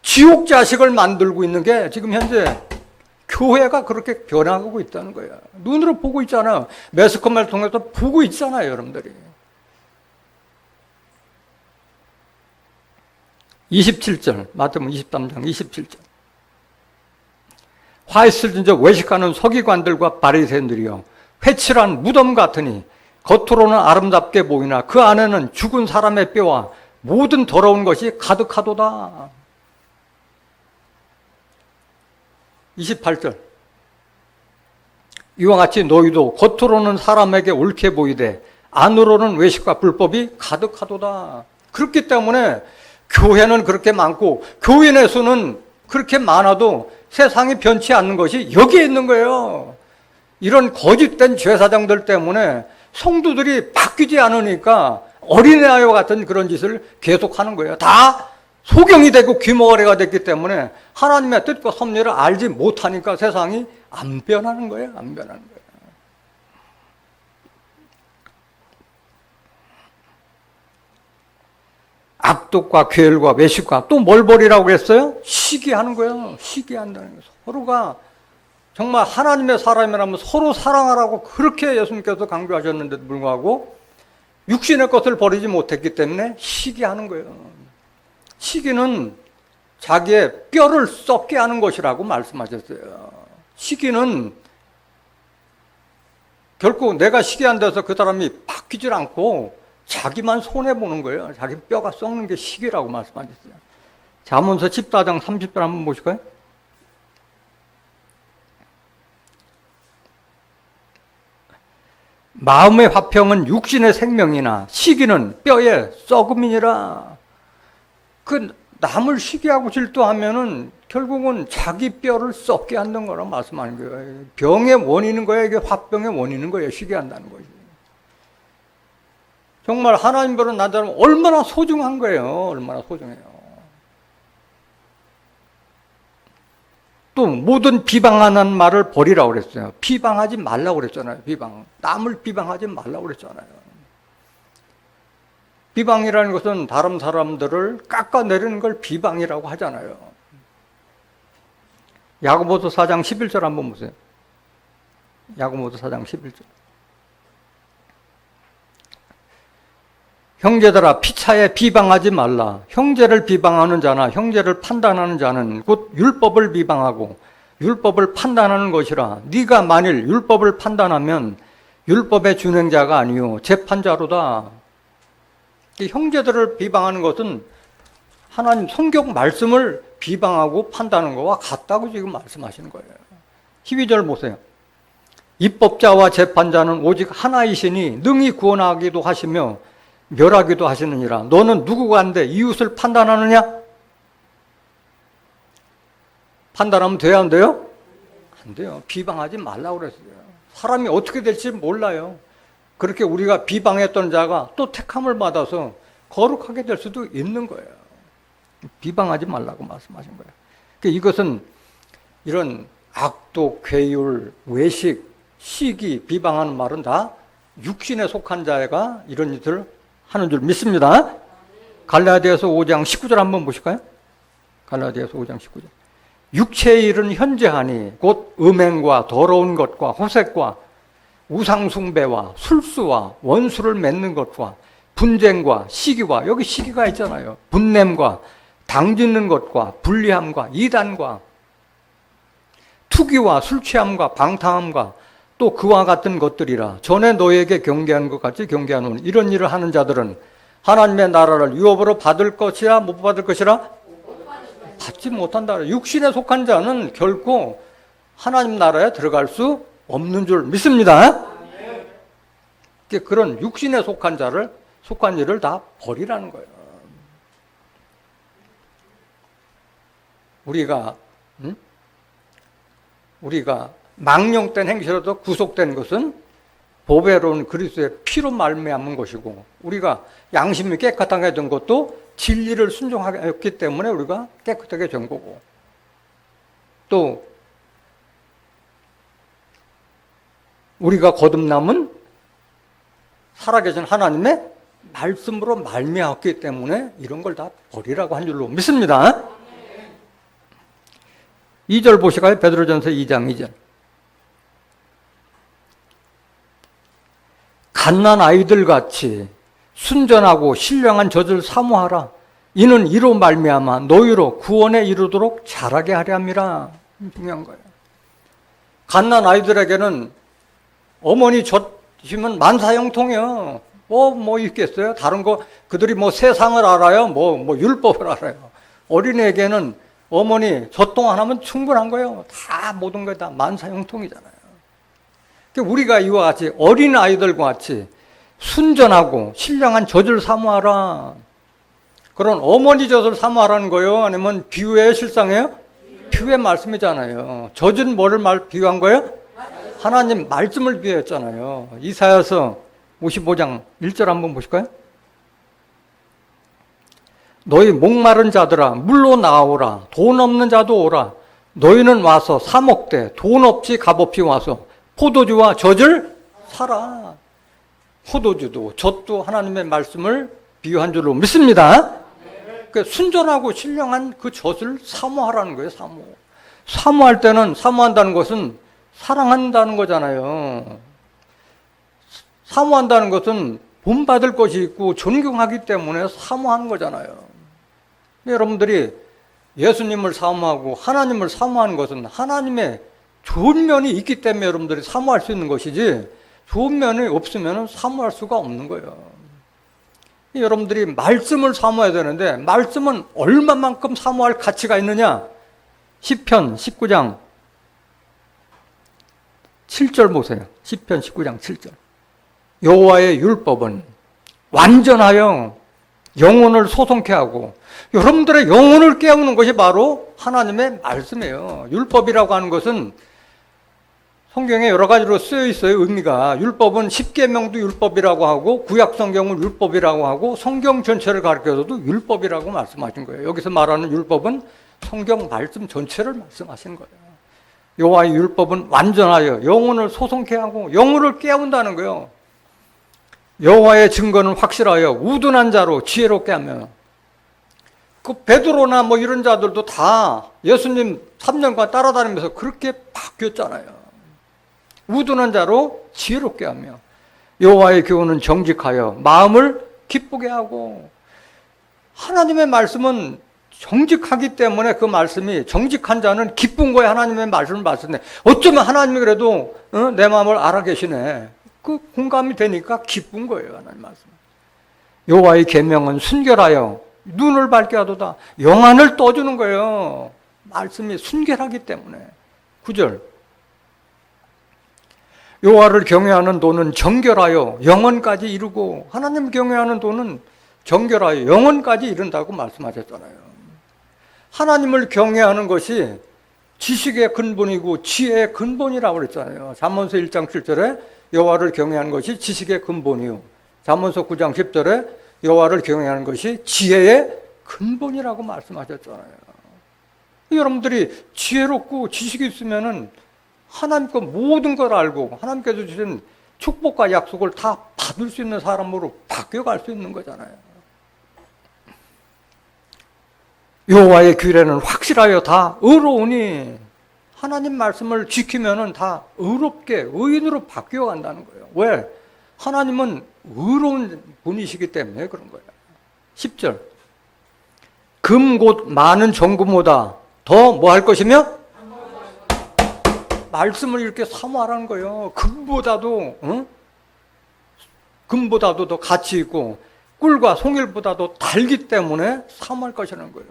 지옥 자식을 만들고 있는 게 지금 현재 교회가 그렇게 변화하고 있다는 거예요. 눈으로 보고 있잖아요. 매스컴을 통해서 보고 있잖아요, 여러분들이. 27절, 마태복음 23장 27절. 화 있을진저 외식하는 서기관들과 바리새인들이여, 회칠한 무덤 같으니 겉으로는 아름답게 보이나 그 안에는 죽은 사람의 뼈와 모든 더러운 것이 가득하도다. 28절. 이와 같이 너희도 겉으로는 사람에게 옳게 보이되 안으로는 외식과 불법이 가득하도다. 그렇기 때문에 교회는 그렇게 많고 교인의 수는 그렇게 많아도 세상이 변치 않는 것이 여기에 있는 거예요. 이런 거짓된 제사장들 때문에 성도들이 바뀌지 않으니까 어린애와 같은 그런 짓을 계속하는 거예요. 다 소경이 되고 귀머거리가 됐기 때문에 하나님의 뜻과 섭리를 알지 못하니까 세상이 안 변하는 거예요. 안 변하는 거예요. 악독과 괴열과 외식과 또 뭘 버리라고 했어요? 시기하는 거예요. 시기한다는 거예요. 서로가 정말 하나님의 사람이라면 서로 사랑하라고 그렇게 예수님께서 강조하셨는데도 불구하고 육신의 것을 버리지 못했기 때문에 시기하는 거예요. 시기는 자기의 뼈를 썩게 하는 것이라고 말씀하셨어요. 시기는 결국 내가 시기한다고 그 사람이 바뀌질 않고 자기만 손해보는 거예요. 자기 뼈가 썩는 게 시기라고 말씀하셨어요. 잠언서 14장 30절 한번 보실까요? 마음의 화평은 육신의 생명이나 시기는 뼈의 썩음이니라. 그 남을 시기하고 질투하면은 결국은 자기 뼈를 썩게 한다는 거라고 말씀하는 거예요. 병의 원인인 거예요. 이게 화병의 원인인 거예요. 시기한다는 것이. 정말 하나님 보는 나처럼 얼마나 소중한 거예요. 얼마나 소중해요. 또 모든 비방하는 말을 버리라고 그랬어요. 비방하지 말라고 그랬잖아요. 비방. 남을 비방하지 말라고 그랬잖아요. 비방이라는 것은 다른 사람들을 깎아내리는 걸 비방이라고 하잖아요. 야고보서 4장 11절 한번 보세요. 야고보서 4장 11절. 형제들아 피차에 비방하지 말라. 형제를 비방하는 자나 형제를 판단하는 자는 곧 율법을 비방하고 율법을 판단하는 것이라. 네가 만일 율법을 판단하면 율법의 준행자가 아니요 재판자로다. 이 형제들을 비방하는 것은 하나님 성경 말씀을 비방하고 판단하는 것과 같다고 지금 말씀하시는 거예요. 12절 보세요. 입법자와 재판자는 오직 하나이시니 능히 구원하기도 하시며 멸하기도 하시느니라. 너는 누구가 한데 이웃을 판단하느냐? 판단하면 돼요, 안 돼요? 안 돼요. 비방하지 말라고 그랬어요. 사람이 어떻게 될지 몰라요. 그렇게 우리가 비방했던 자가 또 택함을 받아서 거룩하게 될 수도 있는 거예요. 비방하지 말라고 말씀하신 거예요. 이것은 이런 악독, 괴율, 외식, 시기, 비방하는 말은 다 육신에 속한 자가 이런 일을 하는 줄 믿습니다. 갈라디아서 5장 19절 한번 보실까요? 갈라디아서 5장 19절. 육체의 일은 현재하니 곧 음행과 더러운 것과 호색과 우상숭배와 술수와 원수를 맺는 것과 분쟁과 시기와, 여기 시기가 있잖아요. 분냄과 당짓는 것과 불리함과 이단과 투기와 술취함과 방탕함과 또 그와 같은 것들이라. 전에 너에게 경계한 것 같이 경계하노니 이런 일을 하는 자들은 하나님의 나라를 유업으로 받을 것이라 못 받을 것이라? 받지 못한다. 육신에 속한 자는 결코 하나님 나라에 들어갈 수 없는 줄 믿습니다. 그런 육신에 속한 자를, 속한 일을 다 버리라는 거예요. 우리가 망령된 행실로도 구속된 것은 보배로운 그리스도의 피로 말미암은 것이고, 우리가 양심이 깨끗하게 된 것도 진리를 순종하게 했기 때문에 우리가 깨끗하게 된 거고, 또 우리가 거듭남은 살아계신 하나님의 말씀으로 말미암았기 때문에 이런 걸 다 버리라고 한 줄로 믿습니다. 2절 보시가요? 베드로전서 2장 2절. 갓난 아이들 같이 순전하고 신령한 젖을 사모하라. 이는 이로 말미암아 너희로 구원에 이르도록 자라게 하려 함이라. 중요한 거예요. 갓난 아이들에게는 어머니 젖이면 만사형통이요. 뭐 있겠어요? 다른 거 그들이 뭐 세상을 알아요? 뭐 율법을 알아요. 어린애에게는 어머니 젖동 하나면 충분한 거예요. 다 모든 게 다 만사형통이잖아요. 우리가 이와 같이 어린 아이들과 같이 순전하고 신령한 젖을 사모하라. 그런 어머니 젖을 사모하라는 거예요? 아니면 비유의 실상이에요? 비유의 말씀이잖아요. 젖은 뭐를 비유한 거예요? 하나님 말씀을 비유했잖아요. 이사야서 55장 1절 한번 보실까요? 너희 목마른 자들아 물로 나오라. 돈 없는 자도 오라. 너희는 와서 사 먹되 돈 없이 값없이 와서 포도주와 젖을 사라. 포도주도 젖도 하나님의 말씀을 비유한 줄로 믿습니다. 그러니까 순전하고 신령한 그 젖을 사모하라는 거예요. 사모할 때는, 사모한다는 것은 사랑한다는 거잖아요. 사모한다는 것은 본받을 것이 있고 존경하기 때문에 사모하는 거잖아요. 여러분들이 예수님을 사모하고 하나님을 사모하는 것은 하나님의 좋은 면이 있기 때문에 여러분들이 사모할 수 있는 것이지, 좋은 면이 없으면 사모할 수가 없는 거예요. 여러분들이 말씀을 사모해야 되는데, 말씀은 얼마만큼 사모할 가치가 있느냐? 시편 19장 7절 보세요. 시편 19장 7절. 여호와의 율법은 완전하여 영혼을 소송케 하고, 여러분들의 영혼을 깨우는 것이 바로 하나님의 말씀이에요. 율법이라고 하는 것은 성경에 여러 가지로 쓰여 있어요. 의미가. 율법은 십계명도 율법이라고 하고, 구약 성경은 율법이라고 하고, 성경 전체를 가르쳐서도 율법이라고 말씀하신 거예요. 여기서 말하는 율법은 성경 말씀 전체를 말씀하신 거예요. 여호와의 율법은 완전하여 영혼을 소송케 하고 영혼을 깨운다는 거예요. 여호와의 증거는 확실하여 우둔한 자로 지혜롭게 하며. 그 베드로나 뭐 이런 자들도 다 예수님 3년간 따라다니면서 그렇게 바뀌었잖아요. 우둔한 자로 지혜롭게 하며, 여호와의 교훈은 정직하여 마음을 기쁘게 하고. 하나님의 말씀은 정직하기 때문에 그 말씀이, 정직한 자는 기쁜 거예요. 하나님의 말씀을 봤을 때 어쩌면 하나님이 그래도 내 마음을 알아 계시네, 그 공감이 되니까 기쁜 거예요. 하나님 말씀. 여호와의 계명은 순결하여 눈을 밝게 하도다. 영안을 떠주는 거예요. 말씀이 순결하기 때문에. 9절. 여호와를 경외하는 도는 정결하여 영원까지 이루고. 하나님 경외하는 도는 정결하여 영원까지 이른다고 말씀하셨잖아요. 하나님을 경외하는 것이 지식의 근본이고 지혜의 근본이라고 그랬잖아요. 잠언서 1장 7절에 여호와를 경외하는 것이 지식의 근본이요, 잠언서 9장 10절에 여호와를 경외하는 것이 지혜의 근본이라고 말씀하셨잖아요. 여러분들이 지혜롭고 지식이 있으면은 하나님께 모든 걸 알고 하나님께서 주신 축복과 약속을 다 받을 수 있는 사람으로 바뀌어갈 수 있는 거잖아요. 여호와의 규례는 확실하여 다 의로우니. 하나님 말씀을 지키면은 다 의롭게 의인으로 바뀌어 간다는 거예요. 왜? 하나님은 의로운 분이시기 때문에 그런 거예요. 10절. 금 곧 많은 정금보다 더 뭐 할 것이며? 말씀을 이렇게 사모하라는 거예요. 금보다도 더 가치 있고 꿀과 송일보다도 달기 때문에 사모할 것이라는 거예요.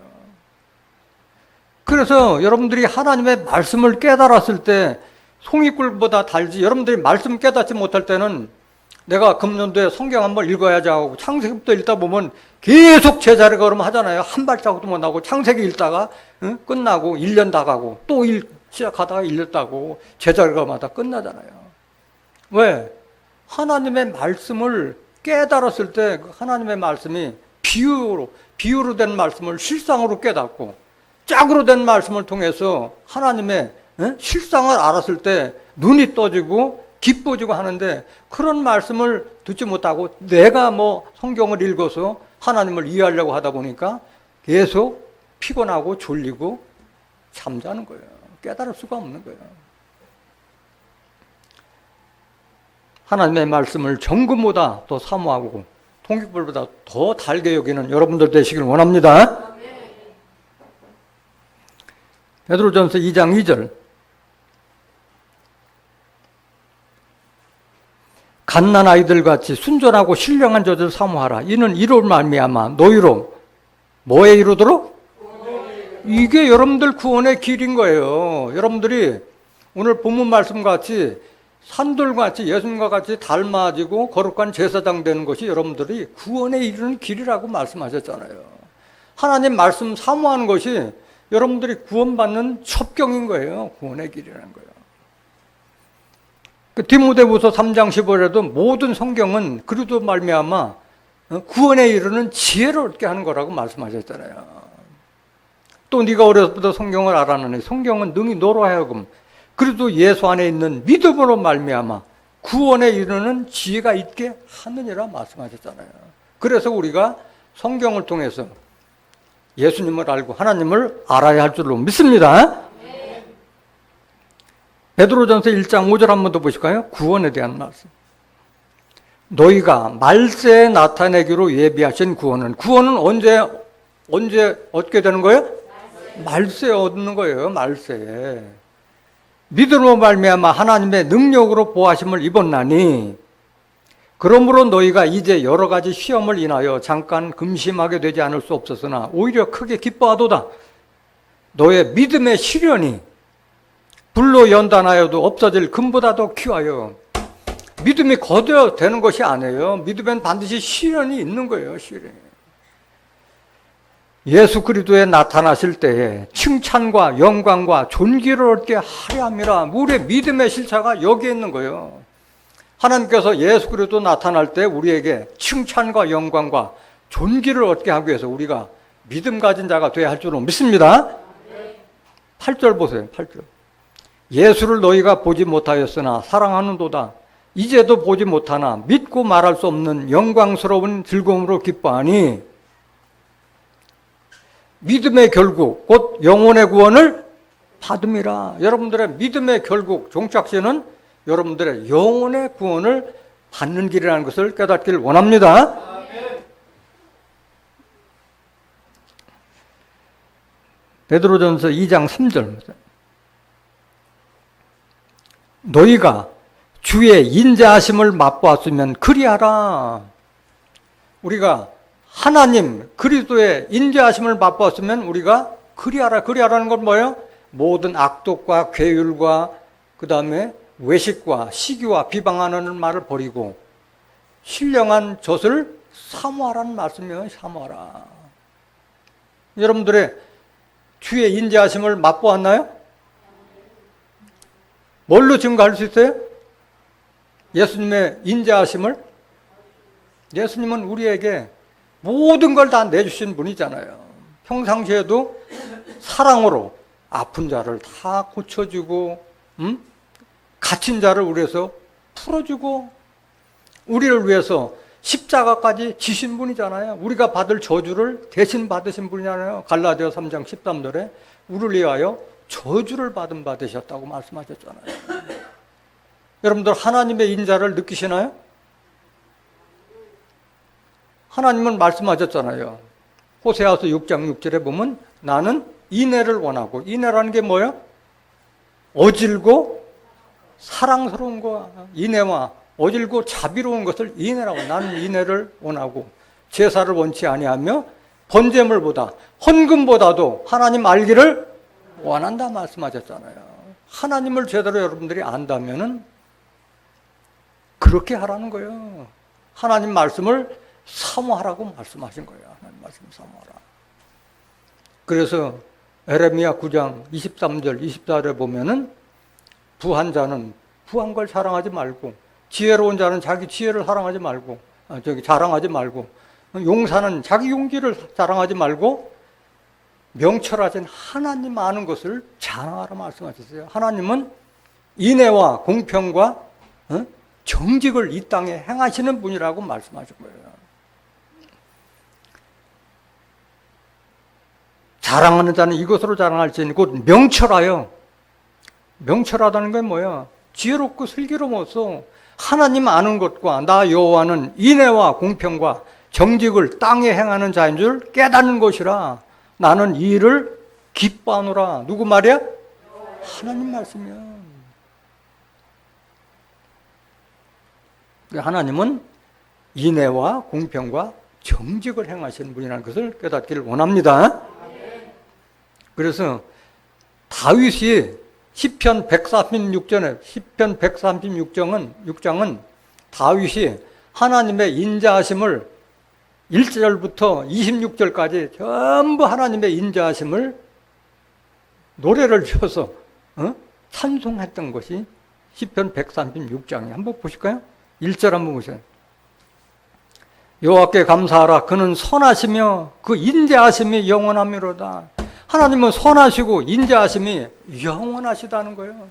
그래서 여러분들이 하나님의 말씀을 깨달았을 때 송이꿀보다 달지, 여러분들이 말씀 깨닫지 못할 때는 내가 금년도에 성경 한번 읽어야지 하고 창세기부터 읽다 보면 계속 제자리 걸음 하잖아요. 한 발자국도 못 나고 창세기 읽다가 끝나고 1년 다 가고 또 시작하다가 1년 따고 제자리 걸음하다 끝나잖아요. 왜? 하나님의 말씀을 깨달았을 때 하나님의 말씀이 비유로 된 말씀을 실상으로 깨닫고 짝으로 된 말씀을 통해서 하나님의 실상을 알았을 때 눈이 떠지고 기뻐지고 하는데, 그런 말씀을 듣지 못하고 내가 뭐 성경을 읽어서 하나님을 이해하려고 하다 보니까 계속 피곤하고 졸리고 잠자는 거예요. 깨달을 수가 없는 거예요. 하나님의 말씀을 정금보다 더 사모하고 통기불보다 더 달게 여기는 여러분들 되시길 원합니다. 베드로전서 2장 2절. 갓난 아이들같이 순전하고 신령한 젖을 사모하라. 이는 이로 말미암아 너희로 뭐에 이루도록? 이게 여러분들 구원의 길인 거예요. 여러분들이 오늘 본문 말씀같이 산돌같이 예수님과 같이 닮아지고 거룩한 제사장 되는 것이 여러분들이 구원에 이르는 길이라고 말씀하셨잖아요. 하나님 말씀 사모하는 것이 여러분들이 구원받는 첩경인 거예요. 구원의 길이라는 거예요. 디모데후서 3장 15절에도 모든 성경은 그리스도 말미암아 구원에 이르는 지혜를 얻게 하는 거라고 말씀하셨잖아요. 또 네가 어려서부터 성경을 알았느니 성경은 능히 너로 하여금 그리스도 예수 안에 있는 믿음으로 말미암아 구원에 이르는 지혜가 있게 하느니라 말씀하셨잖아요. 그래서 우리가 성경을 통해서 예수님을 알고 하나님을 알아야 할 줄로 믿습니다. 베드로전서 1장 5절 한 번 더 보실까요? 구원에 대한 말씀. 너희가 말세에 나타내기로 예비하신 구원은 언제 얻게 되는 거예요? 말세에 얻는 거예요. 말세에. 믿음으로 말미암아 하나님의 능력으로 보하심을 입었나니 그러므로 너희가 이제 여러 가지 시험을 인하여 잠깐 금심하게 되지 않을 수 없었으나 오히려 크게 기뻐하도다. 너의 믿음의 시련이 불로 연단하여도 없어질 금보다도 귀하여. 믿음이 거둬야 되는 것이 아니에요. 믿음엔 반드시 시련이 있는 거예요. 시련이. 예수 그리스도에 나타나실 때에 칭찬과 영광과 존귀를 얻게 하려 함이라. 우리의 믿음의 실체가 여기에 있는 거예요. 하나님께서 예수 그리스도 나타날 때 우리에게 칭찬과 영광과 존귀를 얻게 하기 위해서 우리가 믿음 가진 자가 되어야 할 줄로 믿습니다. 8절 보세요. 8절. 예수를 너희가 보지 못하였으나 사랑하는도다. 이제도 보지 못하나 믿고 말할 수 없는 영광스러운 즐거움으로 기뻐하니 믿음의 결국 곧 영혼의 구원을 받음이라. 여러분들의 믿음의 결국 종착지는 여러분들의 영혼의 구원을 받는 길이라는 것을 깨닫기를 원합니다. 베드로전서 2장 3절. 너희가 주의 인자하심을 맛보았으면 그리하라. 우리가 하나님 그리스도의 인자하심을 맛보았으면 우리가 그리하라. 그리하라는 건 뭐예요? 모든 악독과 괴율과 그 다음에 외식과 시기와 비방하는 말을 버리고 신령한 젖을 사모하라는 말씀이에요. 사모하라. 여러분들의 주의 인자하심을 맛보았나요? 뭘로 증거할 수 있어요? 예수님의 인자하심을? 예수님은 우리에게 모든 걸 다 내주신 분이잖아요. 평상시에도 사랑으로 아픈 자를 다 고쳐주고 갇힌 자를 위해서 풀어주고 우리를 위해서 십자가까지 지신 분이잖아요. 우리가 받을 저주를 대신 받으신 분이잖아요. 갈라디아 3장 13절에 우리를 위하여 저주를 받으셨다고 말씀하셨잖아요. 여러분들 하나님의 인자를 느끼시나요? 하나님은 말씀하셨잖아요. 호세아서 6장 6절에 보면 나는 인애를 원하고, 인애라는 게 뭐예요? 어질고 사랑스러운 거, 인애와 어질고 자비로운 것을 인애라고. 나는 인애를 원하고 제사를 원치 아니하며 번제물보다 헌금보다도 하나님 알기를 원한다 말씀하셨잖아요. 하나님을 제대로 여러분들이 안다면은 그렇게 하라는 거예요. 하나님 말씀을 사모하라고 말씀하신 거예요. 하나님 말씀 사모하라. 그래서 에레미야 9장 23절 24절에 보면은 부한 자는 부한 걸 자랑하지 말고, 지혜로운 자는 자기 지혜를 자랑하지 말고, 자랑하지 말고, 용사는 자기 용기를 자랑하지 말고 명철하신 하나님 아는 것을 자랑하라 말씀하셨어요. 하나님은 인애와 공평과 정직을 이 땅에 행하시는 분이라고 말씀하신 거예요. 자랑하는 자는 이것으로 자랑할지니 곧 명철하여. 명철하다는 게 뭐야? 지혜롭고 슬기로워서 하나님 아는 것과 나 여호와는 인애와 공평과 정직을 땅에 행하는 자인 줄 깨닫는 것이라. 나는 이 일을 기뻐하노라. 누구 말이야? 하나님 말씀이야. 하나님은 인애와 공평과 정직을 행하시는 분이라는 것을 깨닫기를 원합니다. 그래서 다윗이 시편 136장에 시편 136장은 다윗이 하나님의 인자하심을 1절부터 26절까지 전부 하나님의 인자하심을 노래를 지어서 찬송했던 것이 시편 136장에 한번 보실까요? 1절 한번 보세요. 여호와께 감사하라. 그는 선하시며 그 인자하심이 영원하미로다. 하나님은 선하시고 인자하심이 영원하시다는 거예요.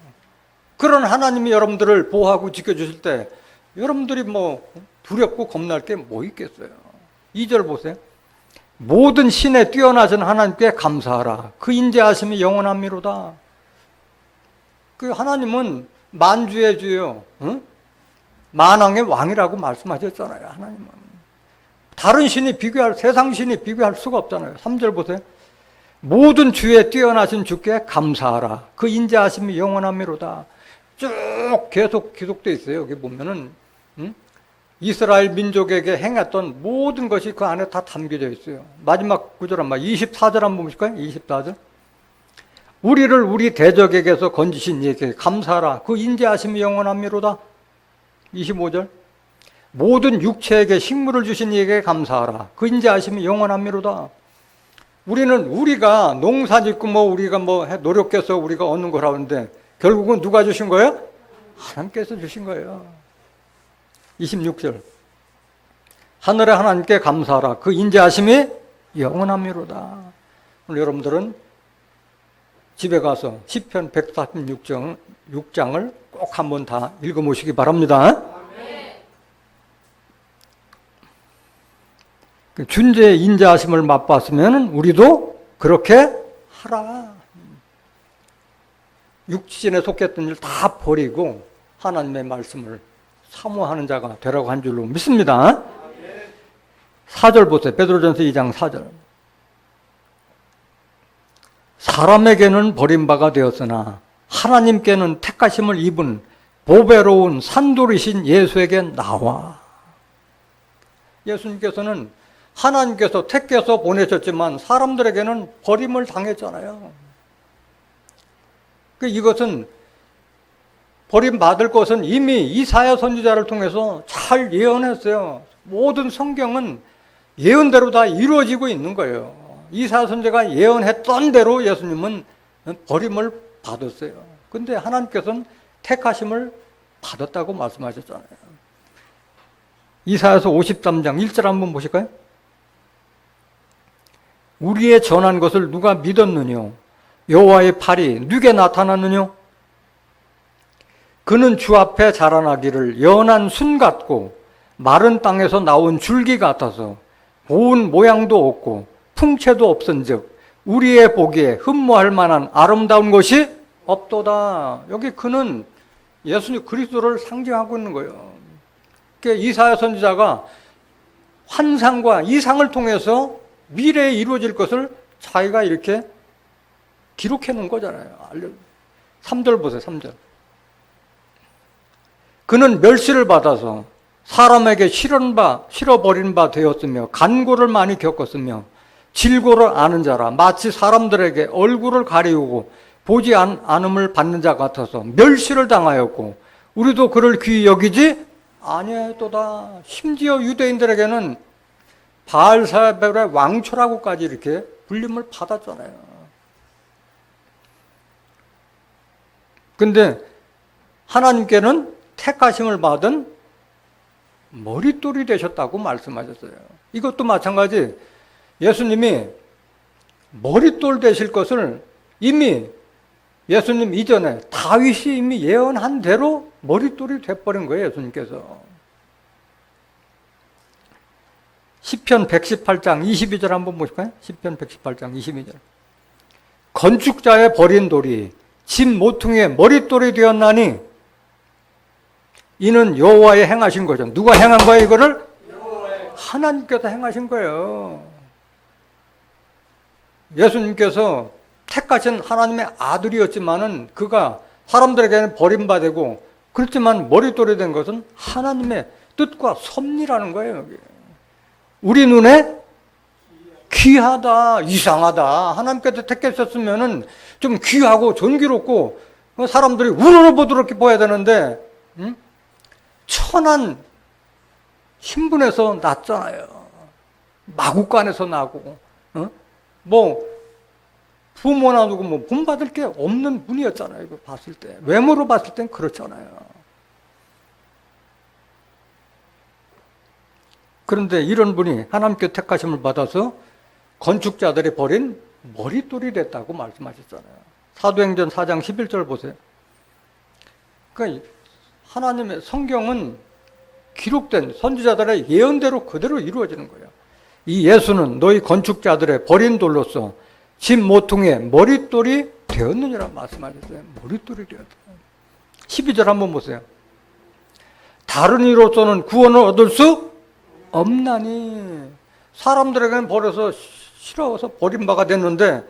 그런 하나님이 여러분들을 보호하고 지켜주실 때 여러분들이 뭐 두렵고 겁날 게 뭐 있겠어요. 2절 보세요. 모든 신에 뛰어나신 하나님께 감사하라. 그 인자하심이 영원하미로다. 그 하나님은 만주의 주요, 만왕의 왕이라고 말씀하셨잖아요. 하나님은 다른 신이 세상 신이 비교할 수가 없잖아요. 3절 보세요. 모든 주에 뛰어나신 주께 감사하라. 그 인자하심이 영원하미로다. 쭉 계속 기록되어 있어요. 여기 보면은 이스라엘 민족에게 행했던 모든 것이 그 안에 다 담겨져 있어요. 마지막 구절 한번 24절 한번 보실까요? 24절. 우리를 우리 대적에게서 건지신 이에게 감사하라. 그 인자하심이 영원하미로다. 25절. 모든 육체에게 식물을 주신 이에게 감사하라. 그 인자하심이 영원하미로다. 우리가 농사 짓고 우리가 노력해서 우리가 얻는 거라고 하는데 결국은 누가 주신 거예요? 하나님께서 주신 거예요. 26절. 하늘의 하나님께 감사하라. 그 인자하심이 영원하미로다. 오늘 여러분들은 집에 가서 시편 146장을 꼭 한번 다 읽어보시기 바랍니다. 준재의 인자하심을 맛봤으면 우리도 그렇게 하라. 육신에 속했던 일 다 버리고 하나님의 말씀을 사모하는 자가 되라고 한 줄로 믿습니다. 4절 보세요. 베드로전서 2장 4절. 사람에게는 버림바가 되었으나 하나님께는 택하심을 입은 보배로운 산돌이신 예수에게 나와. 예수님께서는 하나님께서 택해서 보내셨지만 사람들에게는 버림을 당했잖아요. 이것은 버림받을 것은 이미 이사야 선지자를 통해서 잘 예언했어요. 모든 성경은 예언대로 다 이루어지고 있는 거예요. 이사야 선지자가 예언했던 대로 예수님은 버림을 받았어요. 근데 하나님께서는 택하심을 받았다고 말씀하셨잖아요. 이사야서 53장 1절 한번 보실까요? 우리의 전한 것을 누가 믿었느뇨? 여호와의 팔이 누게 나타났느뇨? 그는 주 앞에 자라나기를 연한 순 같고 마른 땅에서 나온 줄기 같아서 고운 모양도 없고 풍채도 없은즉 우리의 보기에 흠모할 만한 아름다운 것이 없도다. 여기 그는 예수님 그리스도를 상징하고 있는 거예요. 그러니까 이사야 선지자가 환상과 이상을 통해서 미래에 이루어질 것을 자기가 이렇게 기록해 놓은 거잖아요. 3절 보세요. 3절. 그는 멸시를 받아서 사람에게 실어버린 바 되었으며 간고를 많이 겪었으며 질고를 아는 자라 마치 사람들에게 얼굴을 가리우고 보지 않음을 받는 자 같아서 멸시를 당하였고 우리도 그를 귀히 여기지 아니했도다. 심지어 유대인들에게는 바알세불의 왕초라고까지 이렇게 불림을 받았잖아요. 근데 하나님께는 택하심을 받은 머릿돌이 되셨다고 말씀하셨어요. 이것도 마찬가지 예수님이 머릿돌 되실 것을 이미 예수님 이전에 다윗이 이미 예언한 대로 머릿돌이 돼버린 거예요. 예수님께서. 시편 118장 22절 한번 보실까요? 시편 118장 22절. 건축자의 버린 돌이 집 모퉁이의 머릿돌이 되었나니 이는 여호와의 행하신 거죠. 누가 행한 거예요 이거를? 하나님께서 행하신 거예요. 예수님께서 택하신 하나님의 아들이었지만은 그가 사람들에게는 버림받고 그렇지만 머릿돌이 된 것은 하나님의 뜻과 섭리라는 거예요. 여기. 우리 눈에 귀하다, 이상하다. 하나님께서 택하셨으면은 좀 귀하고 존귀롭고 사람들이 우러러 보도록 보여야 되는데, 응? 천한 신분에서 났잖아요. 마국간에서 나고, 어? 뭐 부모나 누구 뭐 본받을 게 없는 분이었잖아요. 이거 봤을 때 외모로 봤을 땐 그렇잖아요. 그런데 이런 분이 하나님께 택하심을 받아서 건축자들이 버린 머릿돌이 됐다고 말씀하셨잖아요. 사도행전 4장 11절 보세요. 그러니까 하나님의 성경은 기록된 선지자들의 예언대로 그대로 이루어지는 거예요. 이 예수는 너희 건축자들의 버린 돌로서 집 모퉁이의 머릿돌이 되었느니라 말씀하셨어요. 머릿돌이 되었다. 12절 한번 보세요. 다른 이로서는 구원을 얻을 수 없나니. 사람들에게는 버려서 싫어서 버림바가 됐는데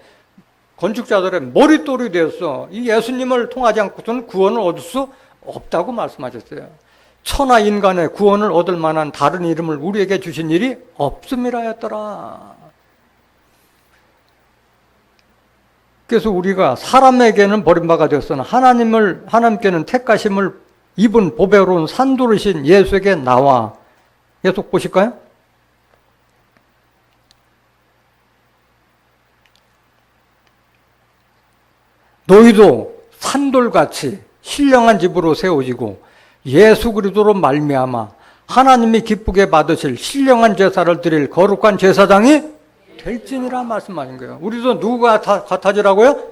건축자들의 머릿돌이 되었어. 이 예수님을 통하지 않고서는 구원을 얻을 수 없다고 말씀하셨어요. 천하 인간의 구원을 얻을 만한 다른 이름을 우리에게 주신 일이 없음이라 했더라. 그래서 우리가 사람에게는 버림바가 되었으나 하나님께는 택하심을 입은 보배로운 산돌이신 예수에게 나와. 계속 보실까요? 너희도 산돌같이 신령한 집으로 세워지고 예수 그리스도로 말미암아 하나님이 기쁘게 받으실 신령한 제사를 드릴 거룩한 제사장이 될지니라 말씀하신 거예요. 우리도 누구가 같아지라고요?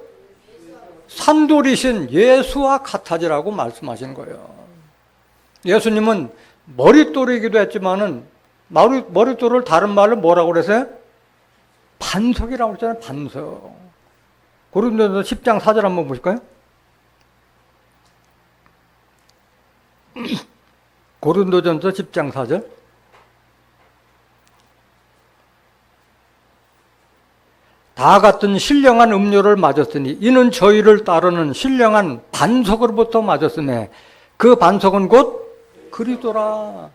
산돌이신 예수와 같아지라고 말씀하신 거예요. 예수님은 머릿돌이기도 했지만은 머릿돌을 다른 말로 뭐라고 그랬어요? 반석이라고 그랬잖아요. 반석. 고린도전서 10장 4절 한번 보실까요? 고린도전서 10장 4절. 다 같은 신령한 음료를 마셨으니 이는 저희를 따르는 신령한 반석으로부터 마셨으며 그 반석은 곧 그리스도라.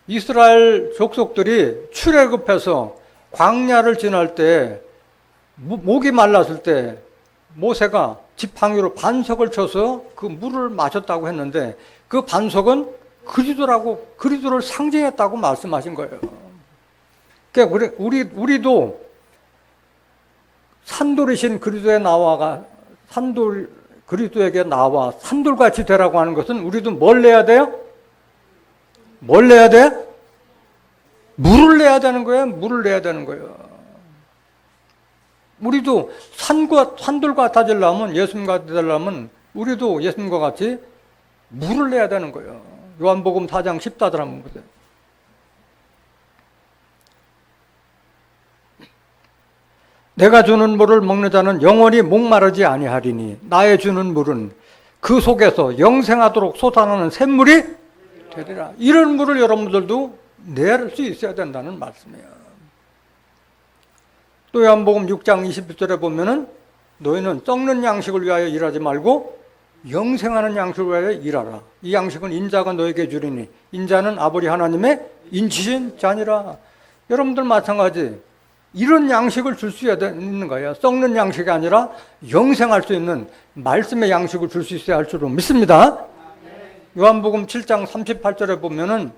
이스라엘 족속들이 출애굽해서 광야를 지날 때 목이 말랐을 때 모세가 지팡이로 반석을 쳐서 그 물을 마셨다고 했는데 그 반석은 그리스도를 상징했다고 말씀하신 거예요. 그러니까 우리도 산돌이신 그리스도에게 나와 산돌같이 되라고 하는 것은 우리도 뭘 내야 돼요? 뭘 내야 돼? 물을 내야 되는 거예요. 물을 내야 되는 거예요. 우리도 산돌 같아지려면, 예수님 같아지려면 우리도 예수님과 같이 물을 내야 되는 거예요. 요한복음 4장 14절 한번 보세요. 내가 주는 물을 먹는 자는 영원히 목마르지 아니하리니 나의 주는 물은 그 속에서 영생하도록 솟아나는 샘물이 되리라. 이런 물을 여러분들도 낼 수 있어야 된다는 말씀이에요. 또 요한복음 6장 21절에 보면은 너희는 썩는 양식을 위하여 일하지 말고 영생하는 양식을 위하여 일하라. 이 양식은 인자가 너에게 주리니 인자는 아버지 하나님의 인치신 자니라. 여러분들 마찬가지 이런 양식을 줄 수 있는 거예요. 썩는 양식이 아니라 영생할 수 있는 말씀의 양식을 줄 수 있어야 할 줄로 믿습니다. 요한복음 7장 38절에 보면은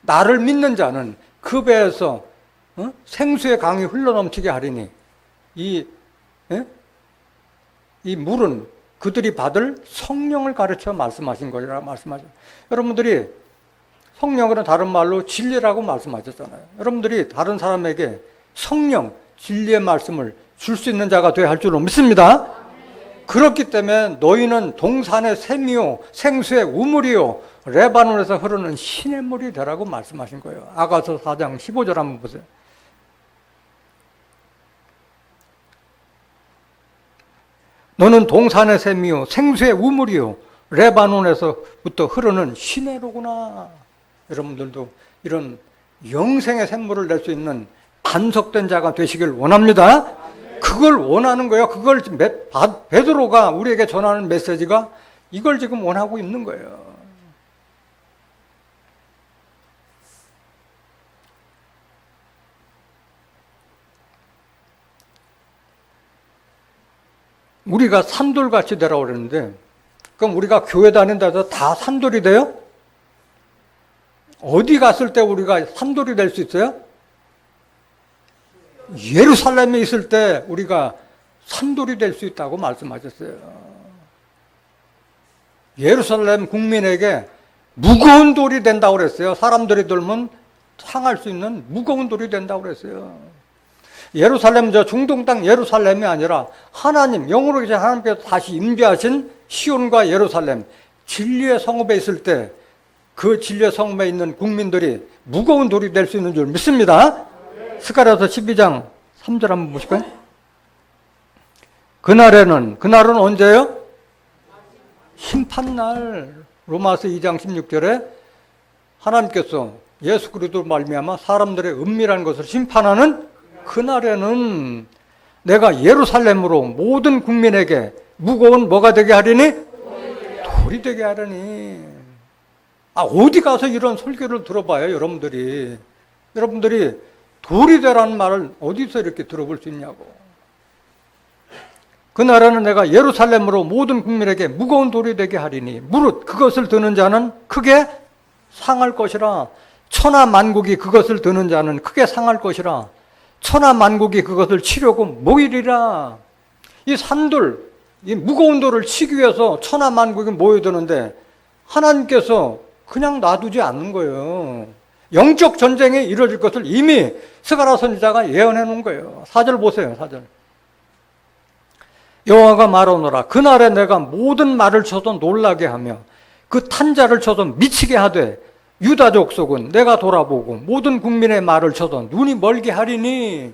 나를 믿는 자는 그 배에서 생수의 강이 흘러넘치게 하리니 이 물은 그들이 받을 성령을 가르쳐 말씀하신 거라 말씀하죠. 여러분들이 성령은 다른 말로 진리라고 말씀하셨잖아요. 여러분들이 다른 사람에게 성령, 진리의 말씀을 줄 수 있는 자가 되어야 할 줄로 믿습니다. 그렇기 때문에 너희는 동산의 샘이요 생수의 우물이요 레바논에서 흐르는 신의 물이 되라고 말씀하신 거예요. 아가서 4장 15절 한번 보세요. 너는 동산의 샘이요 생수의 우물이요 레바논에서부터 흐르는 시내로구나. 여러분들도 이런 영생의 샘물을 낼 수 있는 반석된 자가 되시길 원합니다. 그걸 원하는 거예요. 그걸 베드로가 우리에게 전하는 메시지가 이걸 지금 원하고 있는 거예요. 우리가 산돌같이 되라고 그랬는데, 그럼 우리가 교회 다닌다 해서 다 산돌이 돼요? 어디 갔을 때 우리가 산돌이 될 수 있어요? 예루살렘에 있을 때 우리가 산돌이 될 수 있다고 말씀하셨어요. 예루살렘 국민에게 무거운 돌이 된다고 그랬어요. 사람들이 들면 상할 수 있는 무거운 돌이 된다고 그랬어요. 예루살렘, 저 중동 땅 예루살렘이 아니라 하나님, 영으로 계신 하나님께서 다시 임재하신 시온과 예루살렘, 진리의 성읍에 있을 때 그 진리의 성읍에 있는 국민들이 무거운 돌이 될 수 있는 줄 믿습니다. 스가랴서 12장 3절 한번 보실까요? 그날은 언제요? 심판날. 로마서 2장 16절에 하나님께서 예수 그리스도로 말미암아 사람들의 은밀한 것을 심판하는 그날에는 내가 예루살렘으로 모든 국민에게 무거운 뭐가 되게 하리니? 돌이 되게 하리니. 어디 가서 이런 설교를 들어봐요, 여러분들이. 여러분들이 돌이 되라는 말을 어디서 이렇게 들어볼 수 있냐고. 그날에는 내가 예루살렘으로 모든 국민에게 무거운 돌이 되게 하리니 무릇 그것을 드는 자는 크게 상할 것이라. 천하 만국이 그것을 드는 자는 크게 상할 것이라. 천하 만국이 그것을 치려고 모이리라. 이 산돌, 이 무거운 돌을 치기 위해서 천하 만국이 모여드는데 하나님께서 그냥 놔두지 않는 거예요. 영적 전쟁이 이루어질 것을 이미 스가랴 선지자가 예언해 놓은 거예요. 4절 보세요. 4절. 여호와가 말하노라. 그날에 내가 모든 말을 쳐서 놀라게 하며 그 탄자를 쳐서 미치게 하되 유다 족속은 내가 돌아보고 모든 국민의 말을 쳐서 눈이 멀게 하리니.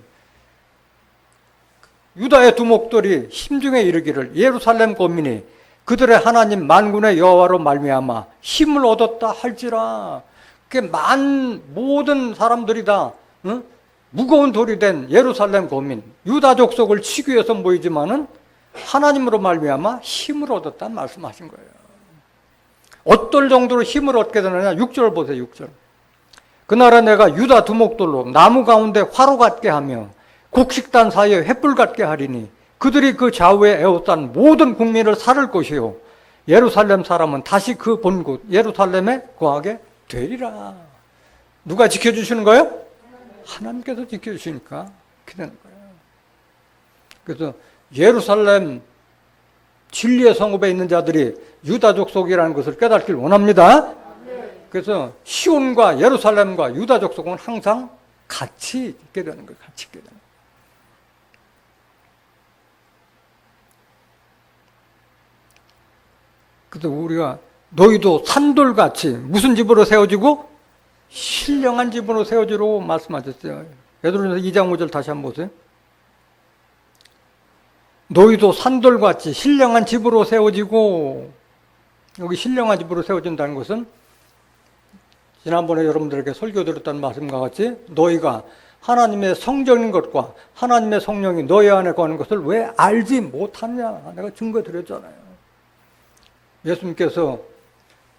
유다의 두목들이 심중에 이르기를 예루살렘 거민이 그들의 하나님 만군의 여호와로 말미암아 힘을 얻었다 할지라. 모든 사람들이 다 무거운 돌이 된 예루살렘 거민 유다 족속을 치기 위해서 모이지만은 하나님으로 말미암아 힘을 얻었다는 말씀하신 거예요. 어떨 정도로 힘을 얻게 되느냐? 6절 보세요. 6절. 그날에 내가 유다 두목들로 나무 가운데 화로 같게 하며 곡식단 사이에 횃불 같게 하리니 그들이 그 좌우에 에워싼 모든 국민을 살을 것이요 예루살렘 사람은 다시 그 본곳 예루살렘에 거하게 되리라. 누가 지켜주시는 거예요? 하나님께서 지켜주시니까 그렇게 되는 거예요. 그래서 예루살렘 진리의 성읍에 있는 자들이 유다 족속이라는 것을 깨닫길 원합니다. 그래서 시온과 예루살렘과 유다 족속은 항상 같이 있게 되는 거예요. 같이 있게 되는 거예요. 그래서 우리가 너희도 산돌같이 무슨 집으로 세워지고? 신령한 집으로 세워지라고 말씀하셨어요. 베드로전서 2장 5절 다시 한번 보세요. 너희도 산돌같이 신령한 집으로 세워지고, 여기 신령한 집으로 세워진다는 것은 지난번에 여러분들에게 설교 드렸다는 말씀과 같이 너희가 하나님의 성전인 것과 하나님의 성령이 너희 안에 거하는 것을 왜 알지 못하냐. 내가 증거 드렸잖아요. 예수님께서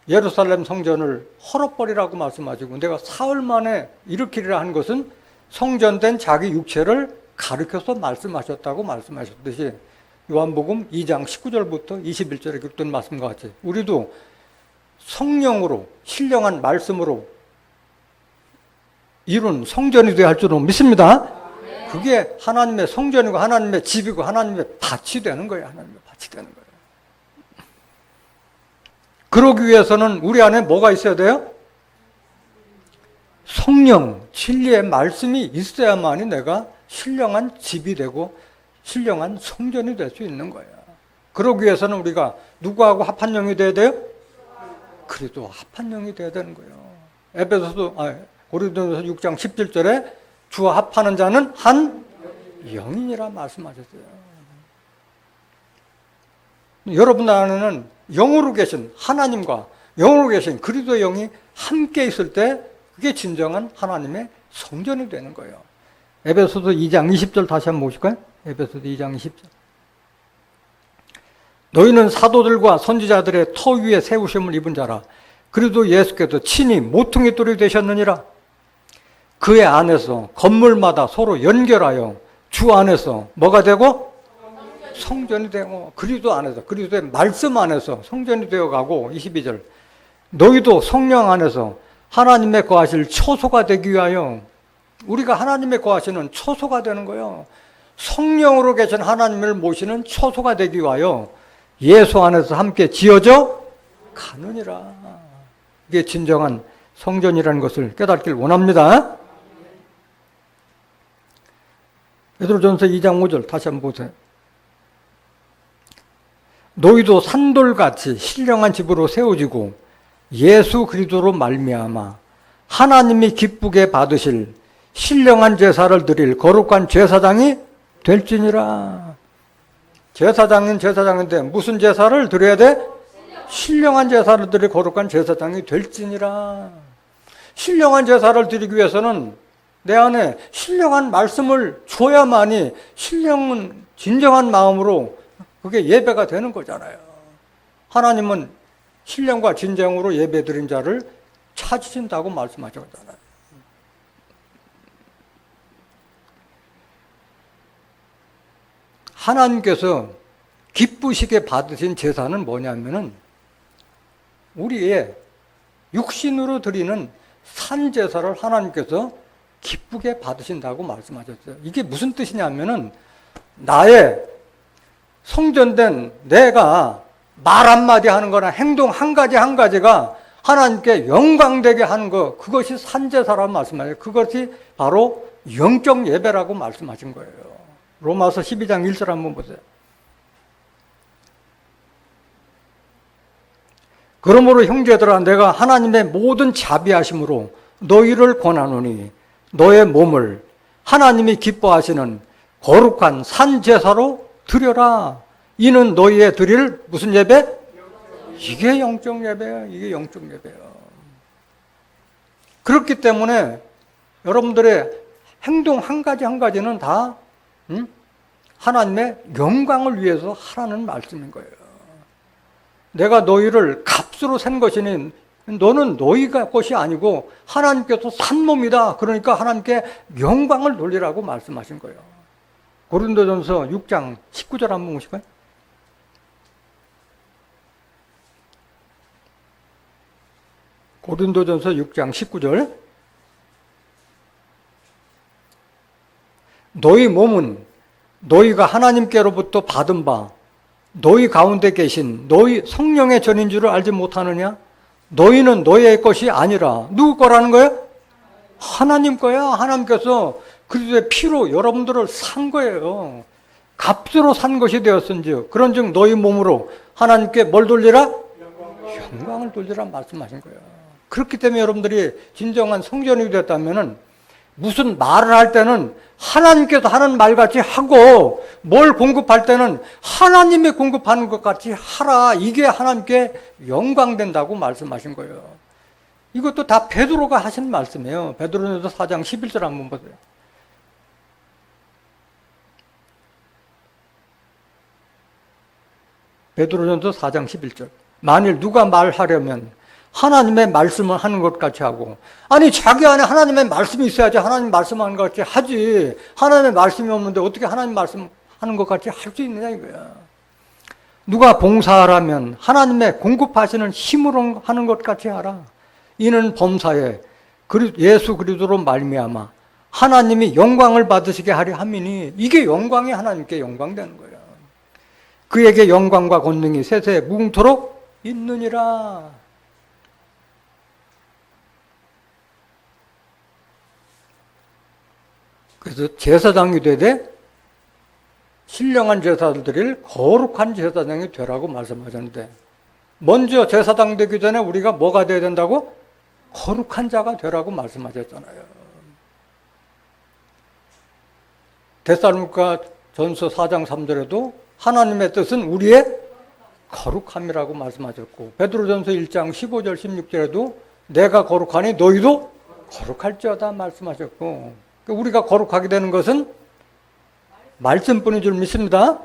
예루살렘 성전을 헐어버리라고 말씀하시고 내가 사흘 만에 일으키리라 한 것은 성전된 자기 육체를 가르쳐서 말씀하셨다고 말씀하셨듯이 요한복음 2장 19절부터 21절에 기록된 말씀과 같이 우리도 성령으로 신령한 말씀으로 이룬 성전이 되어야 할 줄은 믿습니다. 그게 하나님의 성전이고 하나님의 집이고 하나님의 밭이 되는 거예요. 하나님의 밭이 되는 거예요. 그러기 위해서는 우리 안에 뭐가 있어야 돼요? 성령, 진리의 말씀이 있어야만이 내가 신령한 집이 되고 신령한 성전이 될 수 있는 거예요. 그러기 위해서는 우리가 누구하고 합한 영이 돼야 돼요? 그래도 합한 영이 돼야 되는 거예요. 고린도전서 6장 17절에 주와 합하는 자는 한 영이니라 말씀하셨어요. 여러분 안에는 영으로 계신 하나님과 영으로 계신 그리스도의 영이 함께 있을 때 그게 진정한 하나님의 성전이 되는 거예요. 에베소서 2장 20절 다시 한번 보실까요? 에베소서 2장 20절. 너희는 사도들과 선지자들의 터 위에 세우심을 입은 자라. 그리도 예수께서 친히 모퉁이 돌이 되셨느니라. 그의 안에서 건물마다 서로 연결하여 주 안에서 뭐가 되고? 성전이 되고, 그리스도 안에서, 그리스도의 말씀 안에서 성전이 되어가고, 22절. 너희도 성령 안에서 하나님의 거하실 처소가 되기 위하여, 우리가 하나님의 거하시는 처소가 되는 거예요. 성령으로 계신 하나님을 모시는 처소가 되기 위하여 예수 안에서 함께 지어져 가느니라. 이게 진정한 성전이라는 것을 깨닫길 원합니다. 베드로전서 2장 5절 다시 한번 보세요. 너희도 산돌같이 신령한 집으로 세워지고 예수 그리스도로 말미암아 하나님이 기쁘게 받으실 신령한 제사를 드릴 거룩한 제사장이 될지니라. 제사장은 제사장인데 무슨 제사를 드려야 돼? 신령한 제사를 드릴 거룩한 제사장이 될지니라. 신령한 제사를 드리기 위해서는 내 안에 신령한 말씀을 줘야만이 신령은 진정한 마음으로 그게 예배가 되는 거잖아요. 하나님은 신령과 진정으로 예배 드린 자를 찾으신다고 말씀하셨잖아요. 하나님께서 기쁘시게 받으신 제사는 뭐냐면은 우리의 육신으로 드리는 산제사를 하나님께서 기쁘게 받으신다고 말씀하셨어요. 이게 무슨 뜻이냐면은 나의 성전된 내가 말 한마디 하는 거나 행동 한 가지가 하나님께 영광되게 하는 거, 그것이 산제사라는 말씀이에요. 그것이 바로 영적 예배라고 말씀하신 거예요. 로마서 12장 1절 한번 보세요. 그러므로 형제들아 내가 하나님의 모든 자비하심으로 너희를 권하노니 너의 몸을 하나님이 기뻐하시는 거룩한 산제사로 드려라. 이는 너희의 드릴 무슨 예배? 이게 영적 예배예요. 이게 영적 예배예요. 그렇기 때문에 여러분들의 행동 한 가지는 다 하나님의 영광을 위해서 하라는 말씀인 거예요. 내가 너희를 값으로 산 것이니 너는 너희가 것이 아니고 하나님께서 산 몸이다. 그러니까 하나님께 영광을 돌리라고 말씀하신 거예요. 고린도전서 6장 19절 한번 보실까요? 고린도전서 6장 19절. 너희 몸은 너희가 하나님께로부터 받은 바 너희 가운데 계신 너희 성령의 전인 줄을 알지 못하느냐? 너희는 너희의 것이 아니라 누구 거라는 거예요? 하나님 거야. 하나님께서 그리스도의 피로 여러분들을 산 거예요. 값으로 산 것이 되었은즉 그런즉 너희 몸으로 하나님께 뭘 돌리라? 영광을 돌리라 말씀하신 거예요. 그렇기 때문에 여러분들이 진정한 성전이 되었다면은 무슨 말을 할 때는 하나님께서 하는 말같이 하고 뭘 공급할 때는 하나님이 공급하는 것 같이 하라. 이게 하나님께 영광된다고 말씀하신 거예요. 이것도 다 베드로가 하신 말씀이에요. 베드로전서 4장 11절 한번 보세요. 베드로전서 4장 11절. 만일 누가 말하려면 하나님의 말씀을 하는 것 같이 하고, 아니 자기 안에 하나님의 말씀이 있어야지 하나님 말씀하는 것 같이 하지, 하나님의 말씀이 없는데 어떻게 하나님 말씀하는 것 같이 할 수 있느냐 이거야. 누가 봉사하라면 하나님의 공급하시는 힘으로 하는 것 같이 하라. 이는 범사에 예수 그리스도로 말미암아 하나님이 영광을 받으시게 하려 함이니, 이게 영광이 하나님께 영광되는 거야. 그에게 영광과 권능이 세세에 무궁토록 있느니라. 그래서 제사장이 되되 신령한 제사를 드릴 거룩한 제사장이 되라고 말씀하셨는데, 먼저 제사장 되기 전에 우리가 뭐가 돼야 된다고? 거룩한 자가 되라고 말씀하셨잖아요. 데살로니가 전서 4장 3절에도 하나님의 뜻은 우리의 거룩함이라고 말씀하셨고, 베드로전서 1장 15절 16절에도 내가 거룩하니 너희도 거룩할지어다 말씀하셨고, 우리가 거룩하게 되는 것은 말씀뿐인 줄 믿습니다.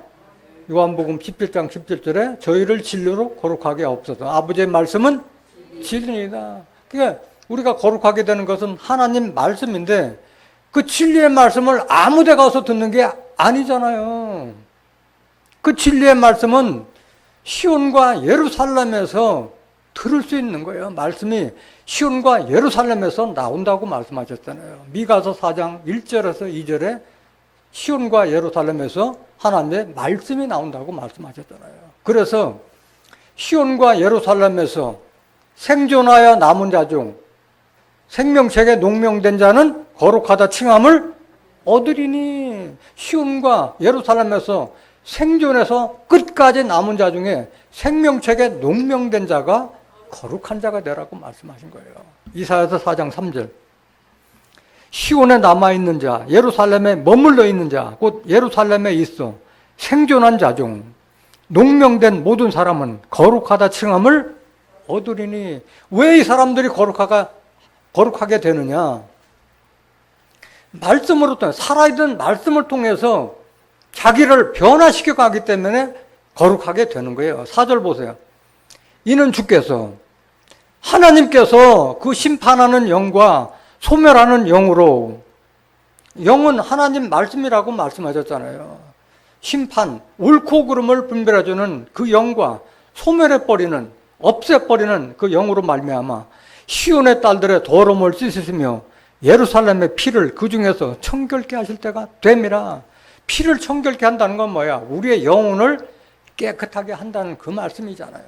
요한복음 17장 17절에 저희를 진리로 거룩하게 하옵소서. 아버지의 말씀은 진리이다. 그러니까 우리가 거룩하게 되는 것은 하나님 말씀인데, 그 진리의 말씀을 아무 데 가서 듣는 게 아니잖아요. 그 진리의 말씀은 시온과 예루살렘에서 들을 수 있는 거예요. 말씀이 시온과 예루살렘에서 나온다고 말씀하셨잖아요. 미가서 4장 1절에서 2절에 시온과 예루살렘에서 하나님의 말씀이 나온다고 말씀하셨잖아요. 그래서 시온과 예루살렘에서 생존하여 남은 자 중 생명책에 농명된 자는 거룩하다 칭함을 얻으리니, 시온과 예루살렘에서 생존해서 끝까지 남은 자 중에 생명책에 농명된 자가 거룩한 자가 되라고 말씀하신 거예요. 이사야서 4장 3절. 시온에 남아있는 자, 예루살렘에 머물러 있는 자, 곧 예루살렘에 있어 생존한 자 중 농명된 모든 사람은 거룩하다 칭함을 얻으리니. 왜 이 사람들이 거룩하게 되느냐? 말씀으로, 살아있는 말씀을 통해서 자기를 변화시켜 가기 때문에 거룩하게 되는 거예요. 4절 보세요. 이는 주께서 하나님께서 그 심판하는 영과 소멸하는 영으로, 영은 하나님 말씀이라고 말씀하셨잖아요. 심판, 옳고 그름을 분별해주는 그 영과 소멸해버리는, 없애버리는 그 영으로 말미암아 시온의 딸들의 더러움을 씻으시며 예루살렘의 피를 그 중에서 청결케 하실 때가 됨이라. 피를 청결케 한다는 건 뭐야? 우리의 영혼을 깨끗하게 한다는 그 말씀이잖아요.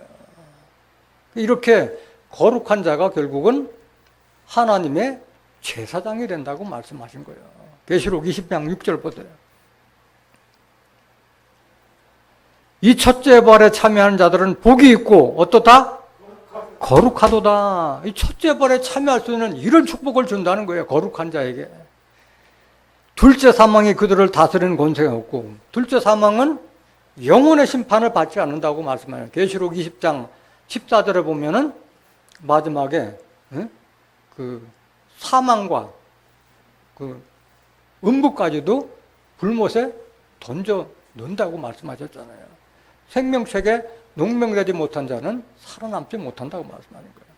이렇게 거룩한 자가 결국은 하나님의 제사장이 된다고 말씀하신 거예요. 계시록 20장 6절 보세요. 이 첫째 벌에 참여하는 자들은 복이 있고 어떻다? 거룩하도다. 이 첫째 벌에 참여할 수 있는 이런 축복을 준다는 거예요. 거룩한 자에게. 둘째 사망이 그들을 다스리는 권세가 없고, 둘째 사망은 영혼의 심판을 받지 않는다고 말씀해요. 계시록 20장 14절에 보면은 마지막에 그 사망과 그 음부까지도 불못에 던져 넣는다고 말씀하셨잖아요. 생명책에 농명되지 못한 자는 살아남지 못한다고 말씀하는 거예요.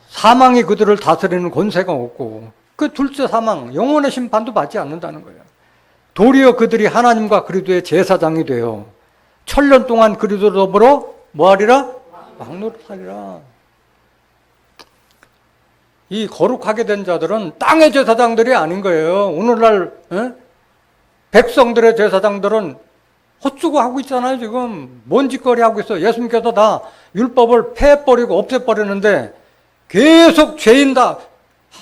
사망이 그들을 다스리는 권세가 없고, 그 둘째 사망, 영혼의 심판도 받지 않는다는 거예요. 도리어 그들이 하나님과 그리스도의 제사장이 되어 천년 동안 그리스도 더불어 뭐하리라? 왕노릇하리라. 이 거룩하게 된 자들은 땅의 제사장들이 아닌 거예요. 오늘날 백성들의 제사장들은 헛수고 하고 있잖아요. 지금 뭔 짓거리 하고 있어. 예수님께서 다 율법을 폐해버리고 없애버리는데 계속 죄인 다,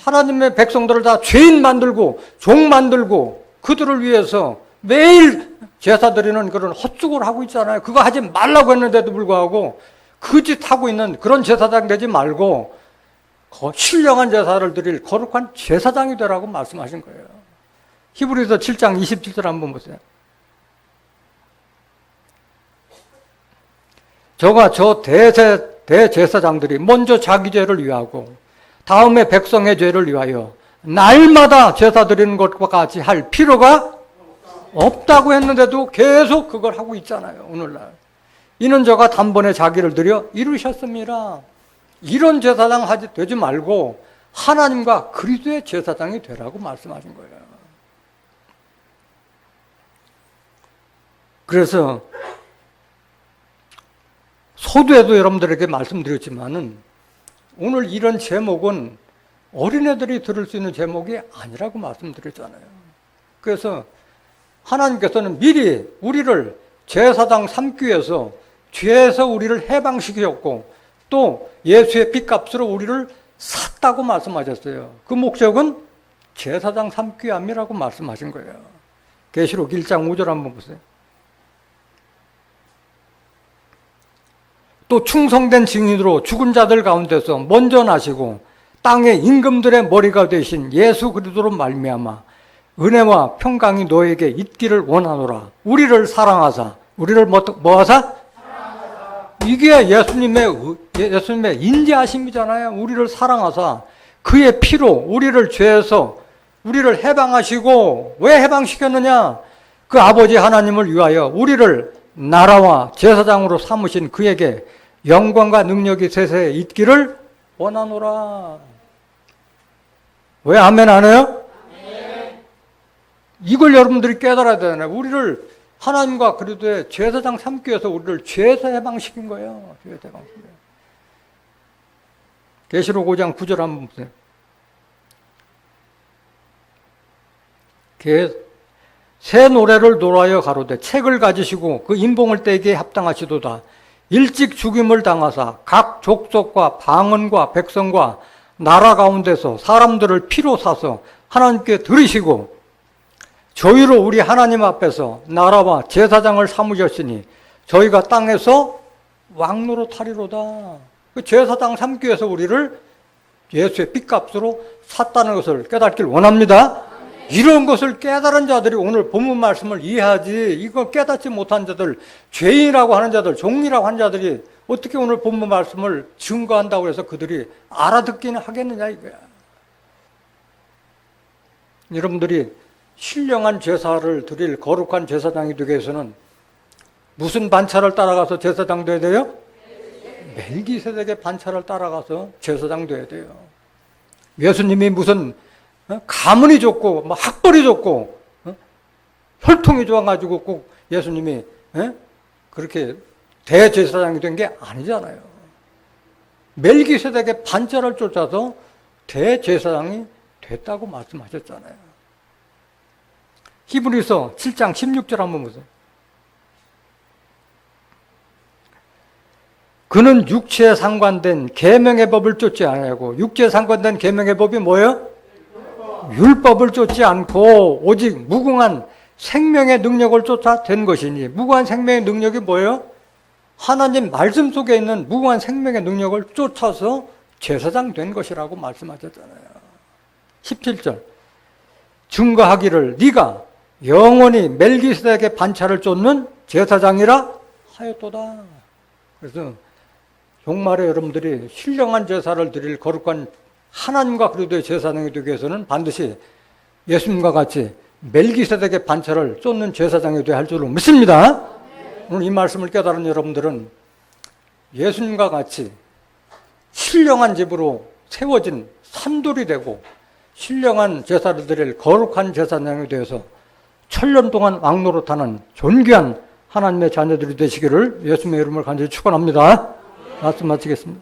하나님의 백성들을 다 죄인 만들고 종 만들고 그들을 위해서 매일 제사 드리는 그런 헛수고를 하고 있잖아요. 그거 하지 말라고 했는데도 불구하고 그 짓 하고 있는 그런 제사장 되지 말고 신령한 제사를 드릴 거룩한 제사장이 되라고 말씀하신 거예요. 히브리서 7장 27절 한번 보세요. 저가 저 대제사장들이 먼저 자기 죄를 위하고 다음에 백성의 죄를 위하여 날마다 제사 드리는 것과 같이 할 필요가 없다고 했는데도 계속 그걸 하고 있잖아요. 오늘날. 이는 저가 단번에 자기를 드려 이루셨습니다. 이런 제사장 되지 말고 하나님과 그리스도의 제사장이 되라고 말씀하신 거예요. 그래서 소두에도 여러분들에게 말씀드렸지만은 오늘 이런 제목은 어린애들이 들을 수 있는 제목이 아니라고 말씀드렸잖아요. 그래서 하나님께서는 미리 우리를 제사장 삼기 위해서 죄에서 우리를 해방시키셨고 또 예수의 핏값으로 우리를 샀다고 말씀하셨어요. 그 목적은 제사장 삼기 위함이라고 말씀하신 거예요. 계시록 1장 5절 한번 보세요. 또 충성된 증인으로 죽은 자들 가운데서 먼저 나시고 땅의 임금들의 머리가 되신 예수 그리스도로 말미암아 은혜와 평강이 너에게 있기를 원하노라. 우리를 사랑하사, 우리를 뭐하사? 이게 예수님의 인자하심이잖아요. 우리를 사랑하사 그의 피로 우리를 죄에서 우리를 해방하시고, 왜 해방시켰느냐? 그 아버지 하나님을 위하여 우리를 나라와 제사장으로 삼으신 그에게 영광과 능력이 세세에 있기를 원하노라. 왜 아멘 안 해요? 이걸 여러분들이 깨달아야 되잖아요. 우리를 하나님과 그리스도의 제사장 삼기 위해서 우리를 죄에서 해방시킨 거예요. 죄에서 해방시킨 거예요. 계시록 5장 9절 한번 보세요. 새 노래를 노라여 가로되 책을 가지시고 그 인봉을 떼기에 합당하시도다. 일찍 죽임을 당하사 각 족속과 방언과 백성과 나라 가운데서 사람들을 피로 사서 하나님께 드리시고 저희로 우리 하나님 앞에서 나라와 제사장을 삼으셨으니 저희가 땅에서 왕노릇하리로다. 그 제사장 삼기 위해서 우리를 예수의 핏값으로 샀다는 것을 깨닫길 원합니다. 이런 것을 깨달은 자들이 오늘 본문 말씀을 이해하지, 이거 깨닫지 못한 자들, 죄인이라고 하는 자들, 종이라고 하는 자들이 어떻게 오늘 본문 말씀을 증거한다고 해서 그들이 알아듣기는 하겠느냐 이거야. 여러분들이 신령한 제사를 드릴 거룩한 제사장이 되기 위해서는 무슨 반차를 따라가서 제사장 돼야 돼요? 멜기세덱의 반차를 따라가서 제사장 돼야 돼요. 예수님이 무슨 가문이 좋고 뭐 학벌이 좋고 혈통이 좋아가지고 꼭 예수님이 그렇게 대제사장이 된 게 아니잖아요. 멜기세덱의 반차를 쫓아서 대제사장이 됐다고 말씀하셨잖아요. 히브리서 7장 16절 한번 보세요. 그는 육체에 상관된 계명의 법을 쫓지 아니하고, 육체에 상관된 계명의 법이 뭐예요? 율법을 쫓지 않고 오직 무궁한 생명의 능력을 쫓아 된 것이니, 무궁한 생명의 능력이 뭐예요? 하나님 말씀 속에 있는 무궁한 생명의 능력을 쫓아서 제사장 된 것이라고 말씀하셨잖아요. 17절 증거하기를 네가 영원히 멜기세덱의 반차를 쫓는 제사장이라 하였도다. 그래서 종말에 여러분들이 신령한 제사를 드릴 거룩한 하나님과 그리스도의 제사장이 되기 위해서는 반드시 예수님과 같이 멜기세덱의 반차를 쫓는 제사장이 되어야 할 줄로 믿습니다. 오늘 이 말씀을 깨달은 여러분들은 예수님과 같이 신령한 집으로 세워진 산돌이 되고 신령한 제사를 드릴 거룩한 제사장이 되어서 천년 동안 왕노릇하는 존귀한 하나님의 자녀들이 되시기를 예수님의 이름을 간절히 축원합니다. 말씀 마치겠습니다.